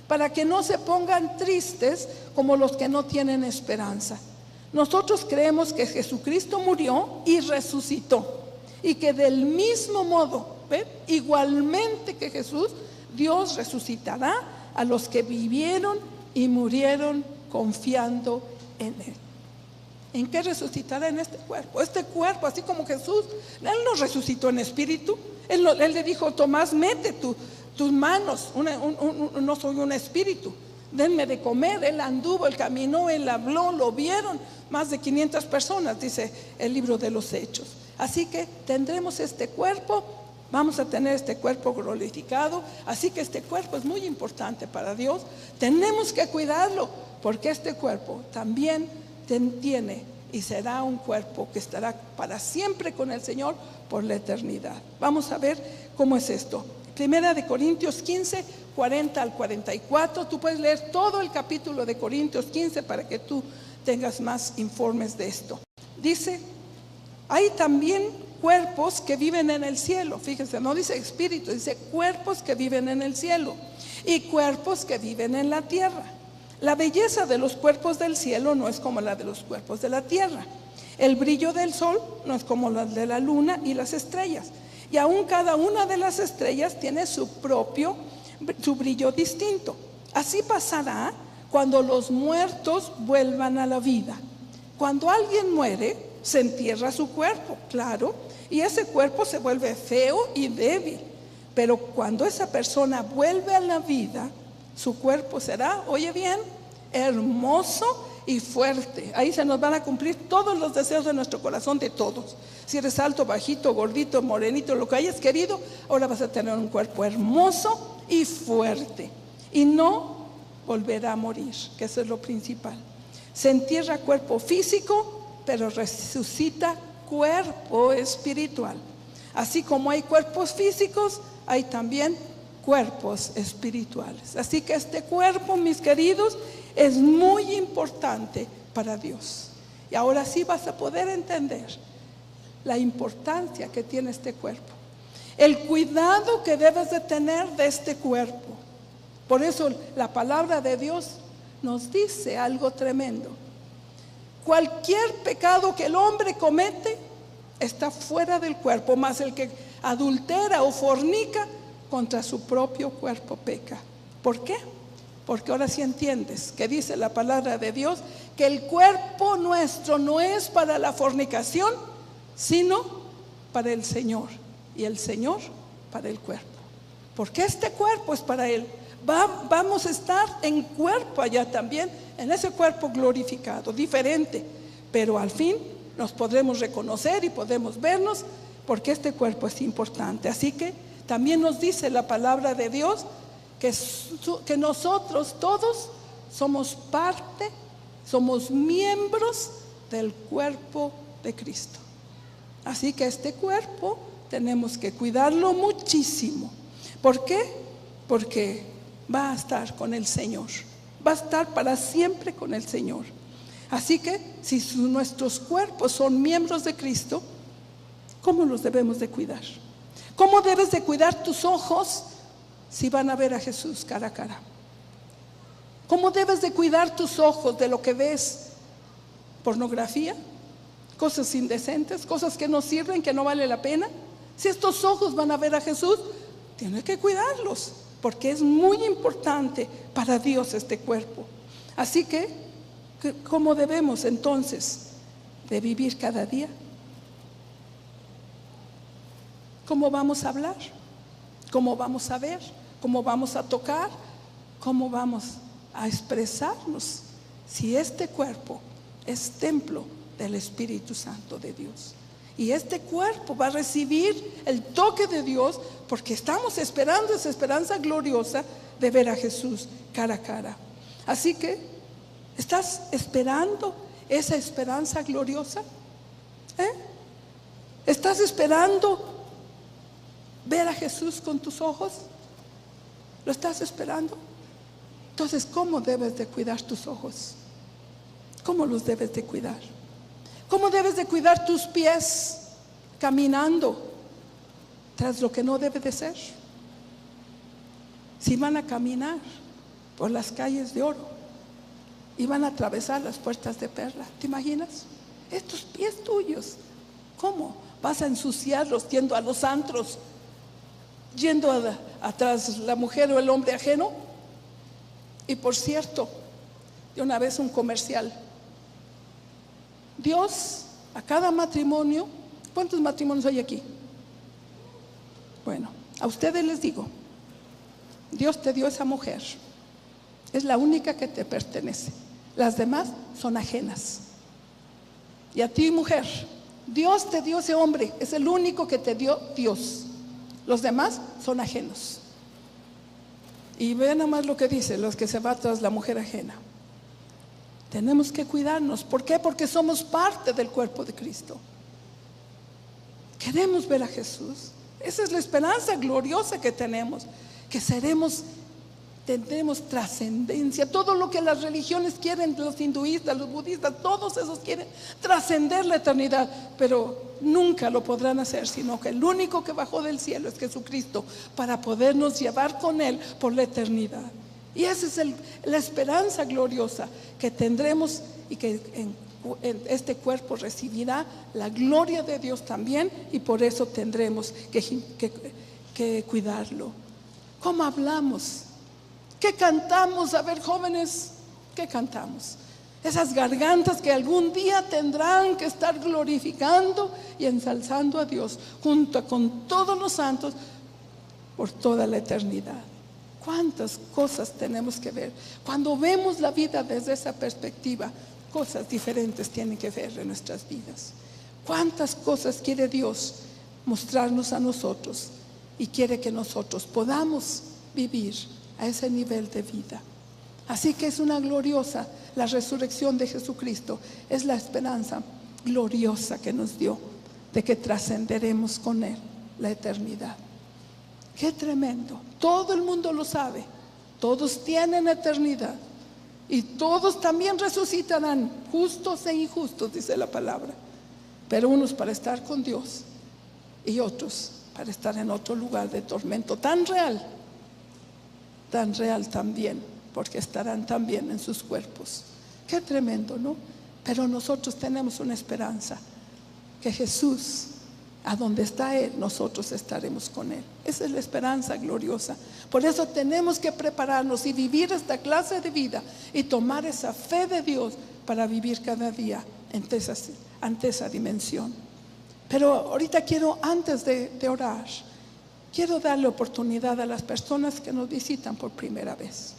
Speaker 2: para que no se pongan tristes como los que no tienen esperanza. Nosotros creemos que Jesucristo murió y resucitó, y que del mismo modo, ¿ven?, igualmente que Jesús, Dios resucitará a los que vivieron y murieron confiando en Él. ¿En qué resucitará? En este cuerpo. Este cuerpo, así como Jesús, Él no resucitó en espíritu. Él le dijo: Tomás, mete tus manos, no soy un espíritu, denme de comer. Él anduvo, Él caminó, Él habló, lo vieron más de 500 personas, dice el libro de los Hechos. Así que tendremos este cuerpo, vamos a tener este cuerpo glorificado. Así que este cuerpo es muy importante para Dios. Tenemos que cuidarlo, porque este cuerpo también tiene y será un cuerpo que estará para siempre con el Señor por la eternidad. Vamos a ver cómo es esto. Primera de Corintios 15, 40 al 44. Tú puedes leer todo el capítulo de Corintios 15 para que tú tengas más informes de esto. Dice: hay también cuerpos que viven en el cielo. Fíjense, no dice espíritu, dice cuerpos que viven en el cielo y cuerpos que viven en la tierra. La belleza de los cuerpos del cielo no es como la de los cuerpos de la tierra. El brillo del sol no es como la de la luna y las estrellas. Y aún cada una de las estrellas tiene su brillo distinto. Así pasará cuando los muertos vuelvan a la vida. Cuando alguien muere, se entierra su cuerpo, claro, y ese cuerpo se vuelve feo y débil. Pero cuando esa persona vuelve a la vida, su cuerpo será, oye bien, hermoso y fuerte. Ahí se nos van a cumplir todos los deseos de nuestro corazón, de todos. Si eres alto, bajito, gordito, morenito, lo que hayas querido, ahora vas a tener un cuerpo hermoso y fuerte. Y no volverá a morir, que eso es lo principal. Se entierra cuerpo físico, pero resucita cuerpo espiritual. Así como hay cuerpos físicos, hay también cuerpos espirituales. Así que este cuerpo, mis queridos, es muy importante para Dios. Y ahora sí vas a poder entender la importancia que tiene este cuerpo, el cuidado que debes de tener de este cuerpo. Por eso la palabra de Dios nos dice algo tremendo. Cualquier pecado que el hombre comete está fuera del cuerpo, mas el que adultera o fornica contra su propio cuerpo peca. ¿Por qué? Porque ahora sí entiendes que dice la palabra de Dios que el cuerpo nuestro no es para la fornicación, sino para el Señor, y el Señor para el cuerpo. Porque este cuerpo es para Él. Vamos a estar en cuerpo allá también, en ese cuerpo glorificado, diferente, pero al fin nos podremos reconocer y podemos vernos, porque este cuerpo es importante. Así que también nos dice la palabra de Dios que nosotros todos somos parte, somos miembros del cuerpo de Cristo. Así que este cuerpo tenemos que cuidarlo muchísimo. ¿Por qué? Porque va a estar con el Señor, va a estar para siempre con el Señor. Así que si nuestros cuerpos son miembros de Cristo, ¿cómo los debemos de cuidar? ¿Cómo debes de cuidar tus ojos si van a ver a Jesús cara a cara? ¿Cómo debes de cuidar tus ojos de lo que ves? ¿Pornografía? cosas indecentes, cosas que no sirven, que no vale la pena. Si estos ojos van a ver a Jesús, tiene que cuidarlos, porque es muy importante para Dios este cuerpo. Así que, ¿cómo debemos entonces de vivir cada día? ¿Cómo vamos a hablar? ¿Cómo vamos a ver? ¿Cómo vamos a tocar? ¿Cómo vamos a expresarnos? Si este cuerpo es templo del Espíritu Santo de Dios, y este cuerpo va a recibir el toque de Dios, porque estamos esperando esa esperanza gloriosa de ver a Jesús cara a cara. Así que, ¿estás esperando esa esperanza gloriosa? ¿Estás esperando ver a Jesús con tus ojos? ¿Lo estás esperando? Entonces, ¿cómo debes de cuidar tus ojos? ¿Cómo los debes de cuidar? ¿Cómo debes de cuidar tus pies caminando tras lo que no debe de ser? Si van a caminar por las calles de oro y van a atravesar las puertas de perla, ¿te imaginas? Estos pies tuyos, ¿cómo vas a ensuciarlos yendo a los antros, yendo atrás la mujer o el hombre ajeno? Y por cierto, de una vez un comercial. Dios a cada matrimonio, ¿cuántos matrimonios hay aquí? Bueno, a ustedes les digo, Dios te dio esa mujer, es la única que te pertenece, las demás son ajenas. Y a ti, mujer, Dios te dio ese hombre, es el único que te dio Dios, los demás son ajenos. Y vean nada más lo que dice, los que se va tras la mujer ajena. Tenemos que cuidarnos. ¿Por qué? Porque somos parte del cuerpo de Cristo. Queremos ver a Jesús. Esa es la esperanza gloriosa que tenemos, que tendremos trascendencia. Todo lo que las religiones quieren, los hinduistas, los budistas, todos esos quieren trascender la eternidad, pero nunca lo podrán hacer, sino que el único que bajó del cielo es Jesucristo, para podernos llevar con Él por la eternidad. Y esa es la esperanza gloriosa que tendremos, y que en este cuerpo recibirá la gloria de Dios también, y por eso tendremos que cuidarlo. ¿Cómo hablamos? ¿Qué cantamos? A ver, jóvenes, ¿qué cantamos? Esas gargantas que algún día tendrán que estar glorificando y ensalzando a Dios junto con todos los santos por toda la eternidad. ¿Cuántas cosas tenemos que ver? Cuando vemos la vida desde esa perspectiva, cosas diferentes tienen que ver en nuestras vidas. ¿Cuántas cosas quiere Dios mostrarnos a nosotros? Y quiere que nosotros podamos vivir a ese nivel de vida. Así que es una gloriosa, la resurrección de Jesucristo es la esperanza gloriosa que nos dio de que trascenderemos con Él la eternidad. Qué tremendo. Todo el mundo lo sabe. Todos tienen eternidad. Y todos también resucitarán, justos e injustos, dice la palabra. Pero unos para estar con Dios y otros para estar en otro lugar de tormento tan real también, porque estarán también en sus cuerpos. Qué tremendo, ¿no? Pero nosotros tenemos una esperanza, que Jesús, a donde está Él, nosotros estaremos con Él. Esa es la esperanza gloriosa. Por eso tenemos que prepararnos y vivir esta clase de vida y tomar esa fe de Dios para vivir cada día ante esa dimensión. Pero ahorita quiero, antes de orar, quiero darle oportunidad a las personas que nos visitan por primera vez.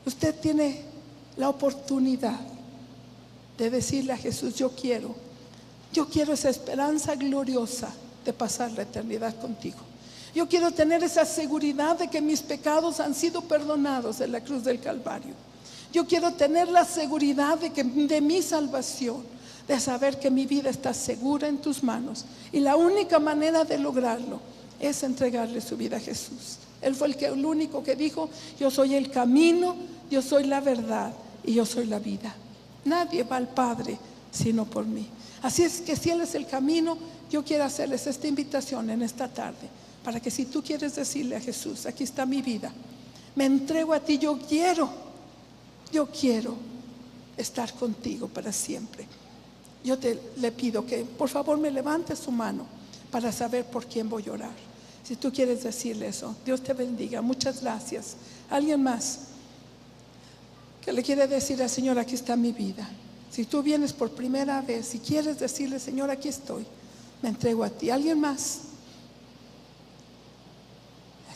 Speaker 2: Usted tiene la oportunidad de decirle a Jesús: yo quiero esa esperanza gloriosa de pasar la eternidad contigo. Yo quiero tener esa seguridad de que mis pecados han sido perdonados en la cruz del Calvario. Yo quiero tener la seguridad de mi salvación, de saber que mi vida está segura en tus manos. Y la única manera de lograrlo es entregarle su vida a Jesús. Él fue el único que dijo: yo soy el camino, yo soy la verdad y yo soy la vida. Nadie va al Padre sino por mí. Así es que si Él es el camino, yo quiero hacerles esta invitación en esta tarde, para que si tú quieres decirle a Jesús: aquí está mi vida, me entrego a ti, yo quiero estar contigo para siempre. yo le pido que por favor me levante su mano para saber por quién voy a orar. Si tú quieres decirle eso, Dios te bendiga, muchas gracias. ¿Alguien más que le quiere decir al Señor, aquí está mi vida? Si tú vienes por primera vez y quieres decirle, Señor, aquí estoy, me entrego a ti. ¿Alguien más?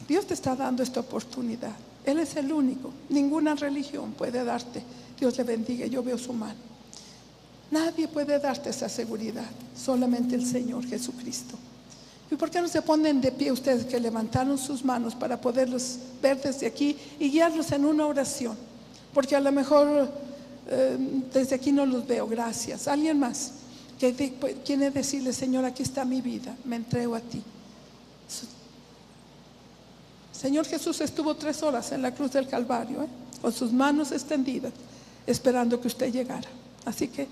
Speaker 2: Dios te está dando esta oportunidad. Él es el único. Ninguna religión puede darte. Dios le bendiga, yo veo su mano. Nadie puede darte esa seguridad, solamente el Señor Jesucristo. ¿Y por qué no se ponen de pie ustedes que levantaron sus manos para poderlos ver desde aquí y guiarlos en una oración? Porque a lo mejor desde aquí no los veo. Gracias. ¿Alguien más que quiere decirle, Señor, aquí está mi vida, me entrego a ti? Señor Jesús estuvo 3 horas en la cruz del Calvario, con sus manos extendidas, esperando que usted llegara. Así que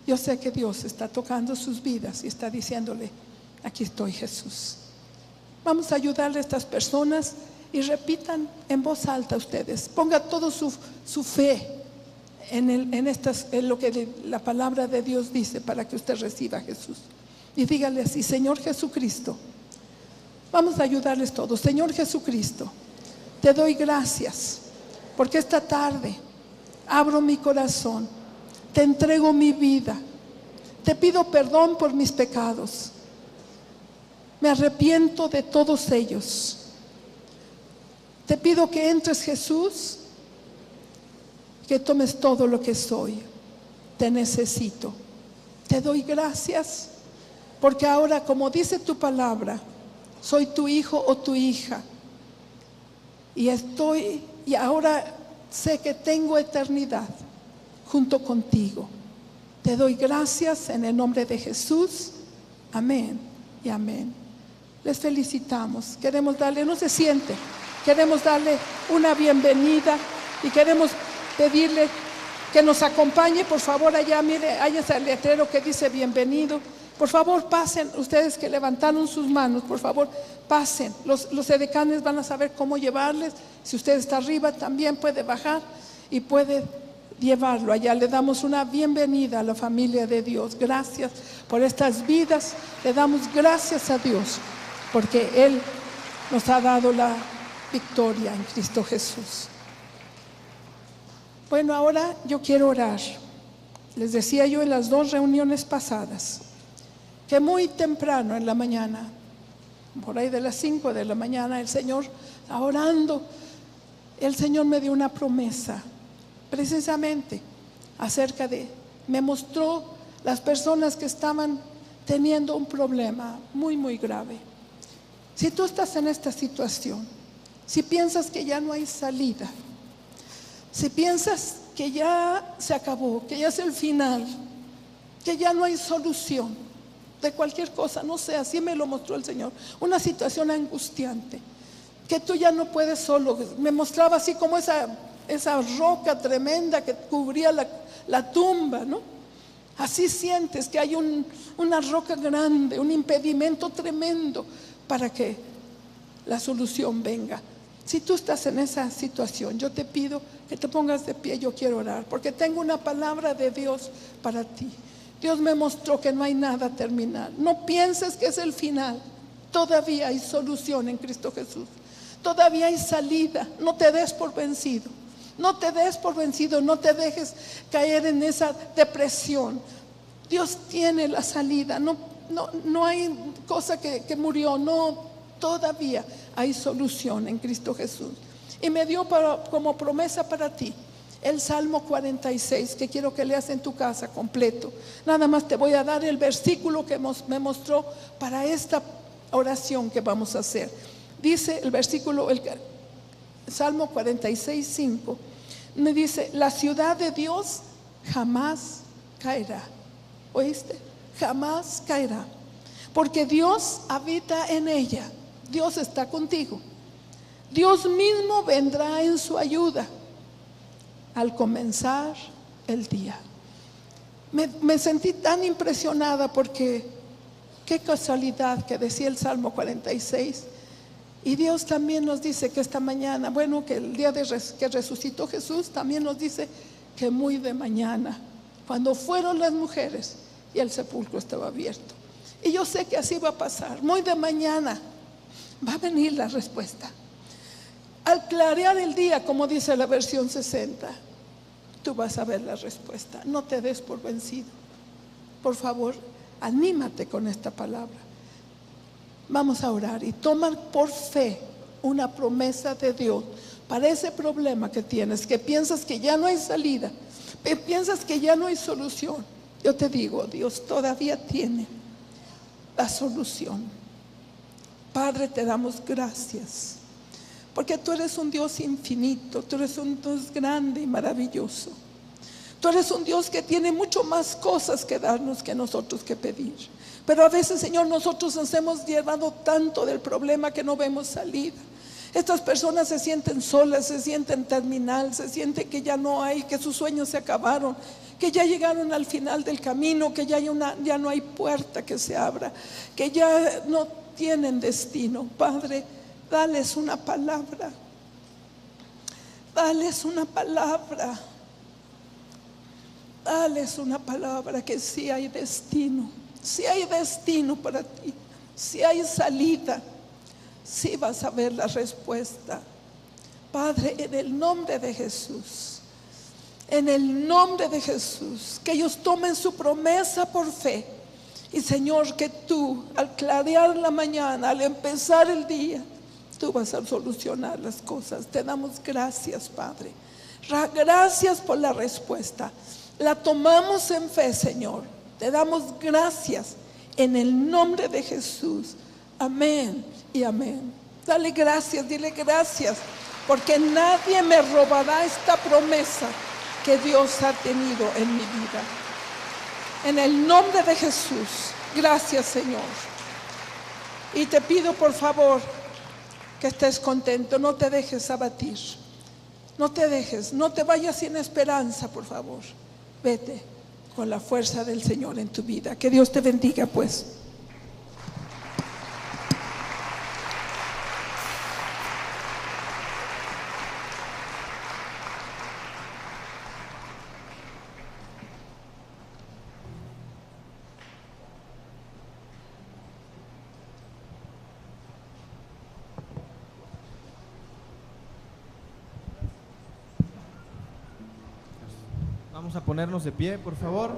Speaker 2: yo sé que Dios está tocando sus vidas y está diciéndole, aquí estoy, Jesús. Vamos a ayudarle a estas personas y repitan en voz alta ustedes. Ponga toda su fe en lo que la palabra de Dios dice para que usted reciba a Jesús. Y dígale así, Señor Jesucristo. Vamos a ayudarles todos. Señor Jesucristo, te doy gracias porque esta tarde abro mi corazón, te entrego mi vida, te pido perdón por mis pecados, me arrepiento de todos ellos. Te pido que entres, Jesús, que tomes todo lo que soy. Te necesito. Te doy gracias porque ahora, como dice tu palabra, soy tu hijo o tu hija y ahora sé que tengo eternidad junto contigo. Te doy gracias en el nombre de Jesús. Amén y amén. Les felicitamos. Queremos darle, no se siente, queremos darle una bienvenida y queremos pedirle que nos acompañe. Por favor, allá, mire, hay ese letrero que dice bienvenido. Por favor, pasen, ustedes que levantaron sus manos, por favor, pasen. Los edecanes van a saber cómo llevarles. Si usted está arriba, también puede bajar y puede llevarlo allá. Le damos una bienvenida a la familia de Dios. Gracias por estas vidas. Le damos gracias a Dios porque Él nos ha dado la victoria en Cristo Jesús. Bueno, ahora yo quiero orar. Les decía yo en las 2 reuniones pasadas que muy temprano en la mañana, por ahí de las 5 de la mañana, el Señor, orando, el Señor me dio una promesa, precisamente me mostró las personas que estaban teniendo un problema muy, muy grave. Si tú estás en esta situación, si piensas que ya no hay salida, si piensas que ya se acabó, que ya es el final, que ya no hay solución de cualquier cosa, no sé, así me lo mostró el Señor, una situación angustiante, que tú ya no puedes solo. Me mostraba así como esa roca tremenda que cubría la tumba, ¿no? Así sientes que hay una roca grande, un impedimento tremendo para que la solución venga. Si tú estás en esa situación, yo te pido que te pongas de pie. Yo quiero orar porque tengo una palabra de Dios para ti. Dios me mostró que no hay nada terminal. No pienses que es el final. Todavía hay solución en Cristo Jesús. Todavía hay salida. No te des por vencido. No te des por vencido. No te dejes caer en esa depresión. Dios tiene la salida. No hay cosa que murió. No, todavía hay solución en Cristo Jesús. Y me dio como promesa para ti el Salmo 46, que quiero que leas en tu casa completo. Nada más te voy a dar el versículo que me mostró para esta oración que vamos a hacer. Dice el versículo, el Salmo 46:5, me dice: la ciudad de Dios jamás caerá. ¿Oíste? Jamás caerá, porque Dios habita en ella. Dios está contigo. Dios mismo vendrá en su ayuda al comenzar el día. Me sentí tan impresionada porque qué casualidad que decía el Salmo 46. Y Dios también nos dice que esta mañana, bueno, que el día que resucitó Jesús, también nos dice que muy de mañana, cuando fueron las mujeres y el sepulcro estaba abierto. Y yo sé que así va a pasar. Muy de mañana va a venir la respuesta. Al clarear el día, como dice la versión 60, tú vas a ver la respuesta. No te des por vencido. Por favor, anímate con esta palabra. Vamos a orar y toma por fe una promesa de Dios para ese problema que tienes, que piensas que ya no hay salida, que piensas que ya no hay solución. Yo te digo, Dios todavía tiene la solución. Padre, te damos gracias, porque tú eres un Dios infinito, tú eres un Dios grande y maravilloso. Tú eres un Dios que tiene mucho más cosas que darnos que nosotros que pedir. Pero a veces, Señor, nosotros nos hemos llevado tanto del problema que no vemos salida. Estas personas se sienten solas, se sienten terminal, se sienten que ya no hay, que sus sueños se acabaron, que ya llegaron al final del camino, que ya no hay puerta que se abra, que ya no tienen destino. Padre, dales una palabra. Dales una palabra. Dales una palabra que sí hay destino. Si hay destino para ti, si hay salida, si vas a ver la respuesta. Padre, en el nombre de Jesús, en el nombre de Jesús, que ellos tomen su promesa por fe. Y Señor, que tú, al clarear la mañana, al empezar el día, tú vas a solucionar las cosas. Te damos gracias, Padre. Gracias por la respuesta. La tomamos en fe, Señor. Te damos gracias en el nombre de Jesús. Amén y amén. Dale gracias, dile gracias, porque nadie me robará esta promesa que Dios ha tenido en mi vida. En el nombre de Jesús, gracias, Señor. Y te pido, por favor, que estés contento, no te dejes abatir. No te dejes, no te vayas sin esperanza, por favor. Vete con la fuerza del Señor en tu vida. Que Dios te bendiga, pues.
Speaker 3: Vamos a ponernos de pie, por favor.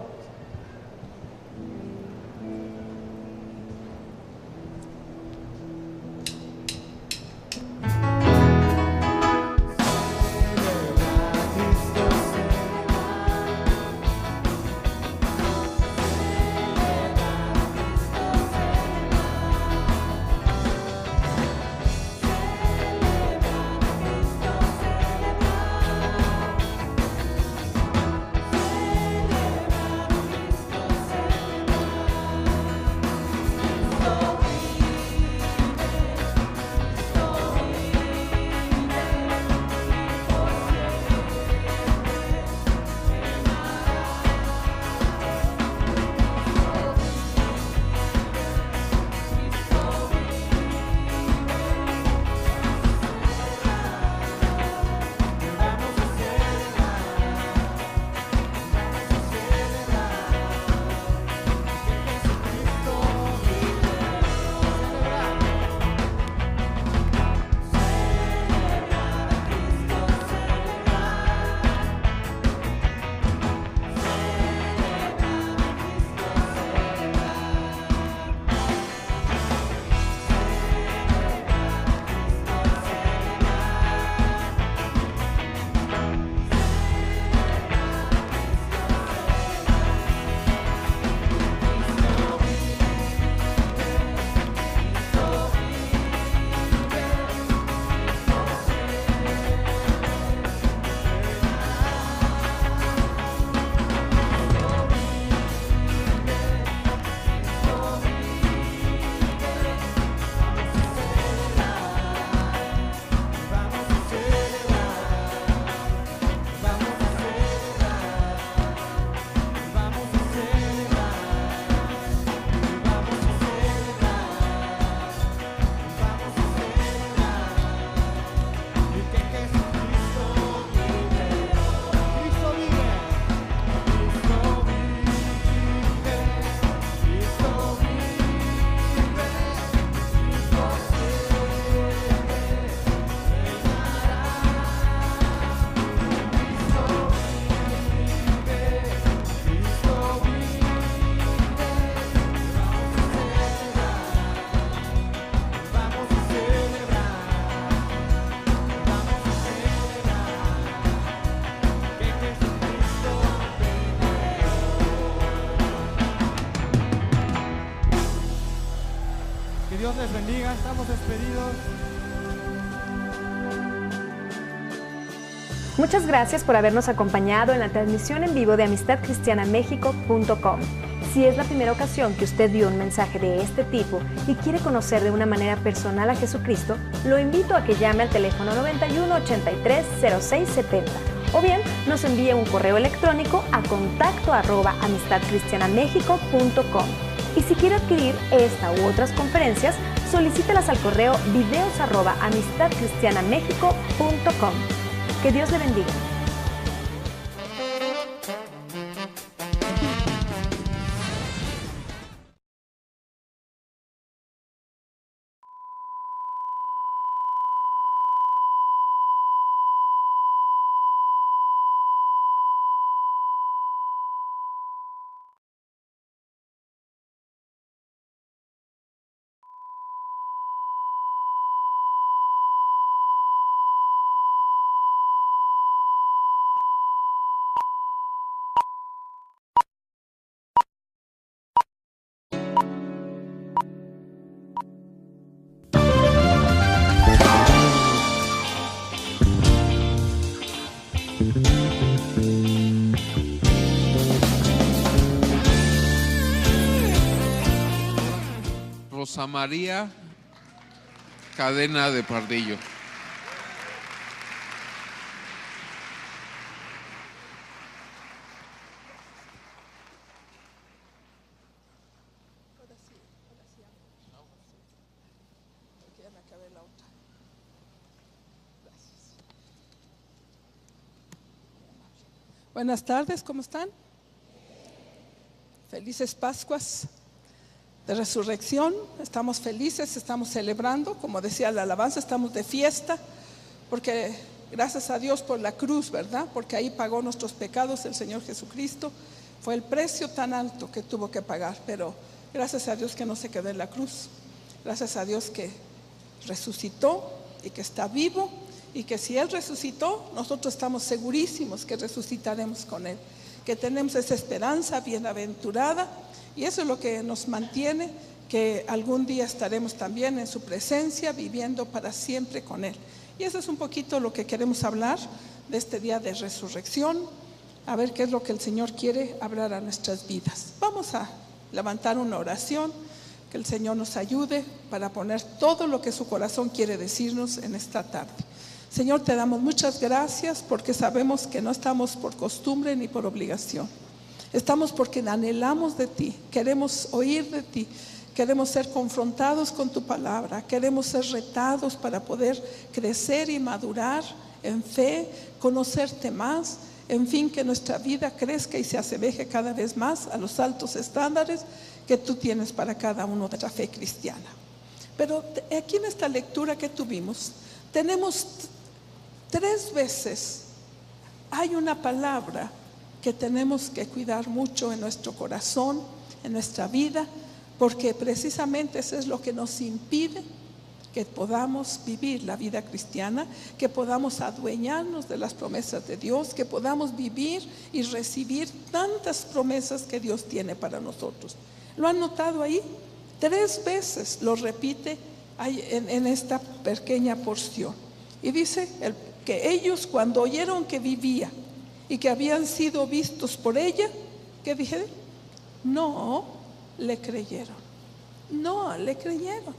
Speaker 3: les bendiga. Estamos despedidos.
Speaker 4: Muchas gracias por habernos acompañado en la transmisión en vivo de amistadcristianamexico.com. Si es la primera ocasión que usted vio un mensaje de este tipo y quiere conocer de una manera personal a Jesucristo, lo invito a que llame al teléfono 91 83 06 70 o bien nos envíe un correo electrónico a contacto@amistadcristianamexico.com. Y si quiere adquirir esta u otras conferencias, solicítelas al correo videos@amistadcristianamexico.com. Que Dios le bendiga.
Speaker 1: Rosa María Cadena de Pardillo.
Speaker 2: Buenas tardes, ¿cómo están? Felices Pascuas de Resurrección. Estamos felices, estamos celebrando, como decía la alabanza, estamos de fiesta, porque gracias a Dios por la cruz, ¿verdad? Porque ahí pagó nuestros pecados el Señor Jesucristo. Fue el precio tan alto que tuvo que pagar, pero gracias a Dios que no se quedó en la cruz. Gracias a Dios que resucitó y que está vivo, y que si Él resucitó, nosotros estamos segurísimos que resucitaremos con Él, que tenemos esa esperanza bienaventurada, y eso es lo que nos mantiene, que algún día estaremos también en su presencia, viviendo para siempre con Él. Y eso es un poquito lo que queremos hablar de este día de resurrección, a ver qué es lo que el Señor quiere hablar a nuestras vidas. Vamos a levantar una oración, que el Señor nos ayude para poner todo lo que su corazón quiere decirnos en esta tarde. Señor, te damos muchas gracias porque sabemos que no estamos por costumbre ni por obligación. Estamos porque anhelamos de ti, queremos oír de ti, queremos ser confrontados con tu palabra, queremos ser retados para poder crecer y madurar en fe, conocerte más, en fin, que nuestra vida crezca y se asemeje cada vez más a los altos estándares que tú tienes para cada uno de la fe cristiana. Pero aquí en esta lectura que tuvimos, tenemos 3 veces, hay una palabra que tenemos que cuidar mucho en nuestro corazón, en nuestra vida, porque precisamente eso es lo que nos impide que podamos vivir la vida cristiana, que podamos adueñarnos de las promesas de Dios, que podamos vivir y recibir tantas promesas que Dios tiene para nosotros. ¿Lo han notado ahí? 3 veces lo repite en esta pequeña porción. Y dice que ellos, cuando oyeron que vivía y que habían sido vistos por ella, ¿qué dijeron? No le creyeron. No le creyeron.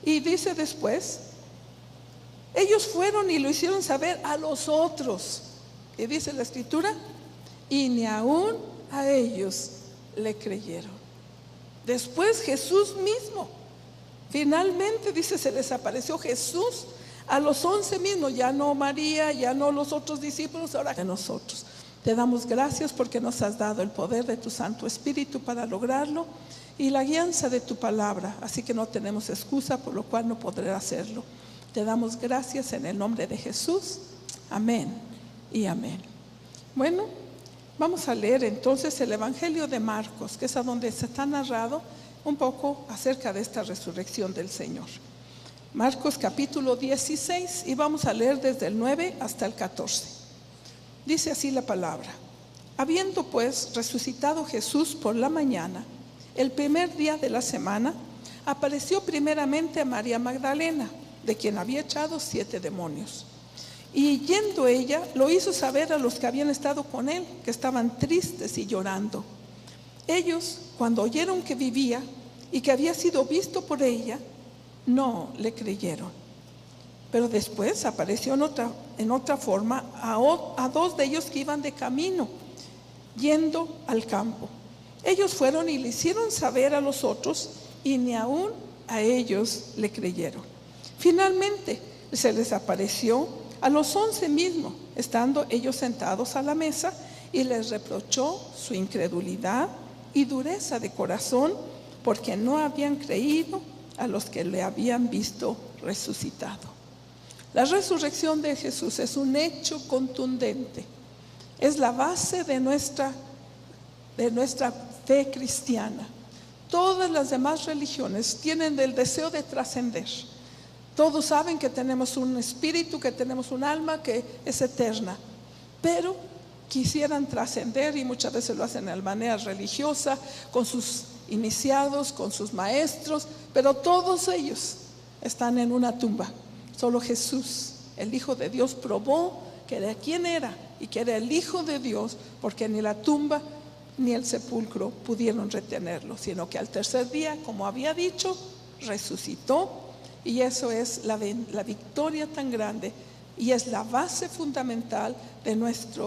Speaker 2: Y dice después, ellos fueron y lo hicieron saber a los otros. Y dice la escritura, y ni aún a ellos le creyeron. Después Jesús mismo, finalmente dice, se les apareció Jesús a los 11 mismos, ya no María, ya no los otros discípulos, ahora que nosotros. Te damos gracias porque nos has dado el poder de tu Santo Espíritu para lograrlo y la guianza de tu palabra, así que no tenemos excusa por lo cual no podré hacerlo. Te damos gracias en el nombre de Jesús. Amén y amén. Bueno, vamos a leer entonces el Evangelio de Marcos, que es a donde se está narrado un poco acerca de esta resurrección del Señor. Marcos capítulo 16, y vamos a leer desde el 9 hasta el 14. Dice así la palabra: habiendo pues resucitado Jesús por la mañana, el primer día de la semana, apareció primeramente a María Magdalena, de quien había echado 7 demonios. Y yendo ella, lo hizo saber a los que habían estado con él, que estaban tristes y llorando. Ellos, cuando oyeron que vivía y que había sido visto por ella, no le creyeron. Pero después apareció en otra forma a 2 de ellos que iban de camino, yendo al campo. Ellos fueron y le hicieron saber a los otros, y ni aún a ellos le creyeron. Finalmente se les apareció a los 11 mismos, estando ellos sentados a la mesa, y les reprochó su incredulidad y dureza de corazón, porque no habían creído a los que le habían visto resucitado. La resurrección de Jesús es un hecho contundente. Es la base de nuestra fe cristiana. Todas las demás religiones tienen el deseo de trascender. Todos saben que tenemos un espíritu, que tenemos un alma que es eterna, pero quisieran trascender, y muchas veces lo hacen de manera religiosa, con sus iniciados, con sus maestros, pero todos ellos están en una tumba. Solo Jesús, el Hijo de Dios, probó que era quién era y que era el Hijo de Dios, porque ni la tumba ni el sepulcro pudieron retenerlo, sino que al tercer día, como había dicho, resucitó. Y eso es la victoria tan grande, y es la base fundamental de nuestra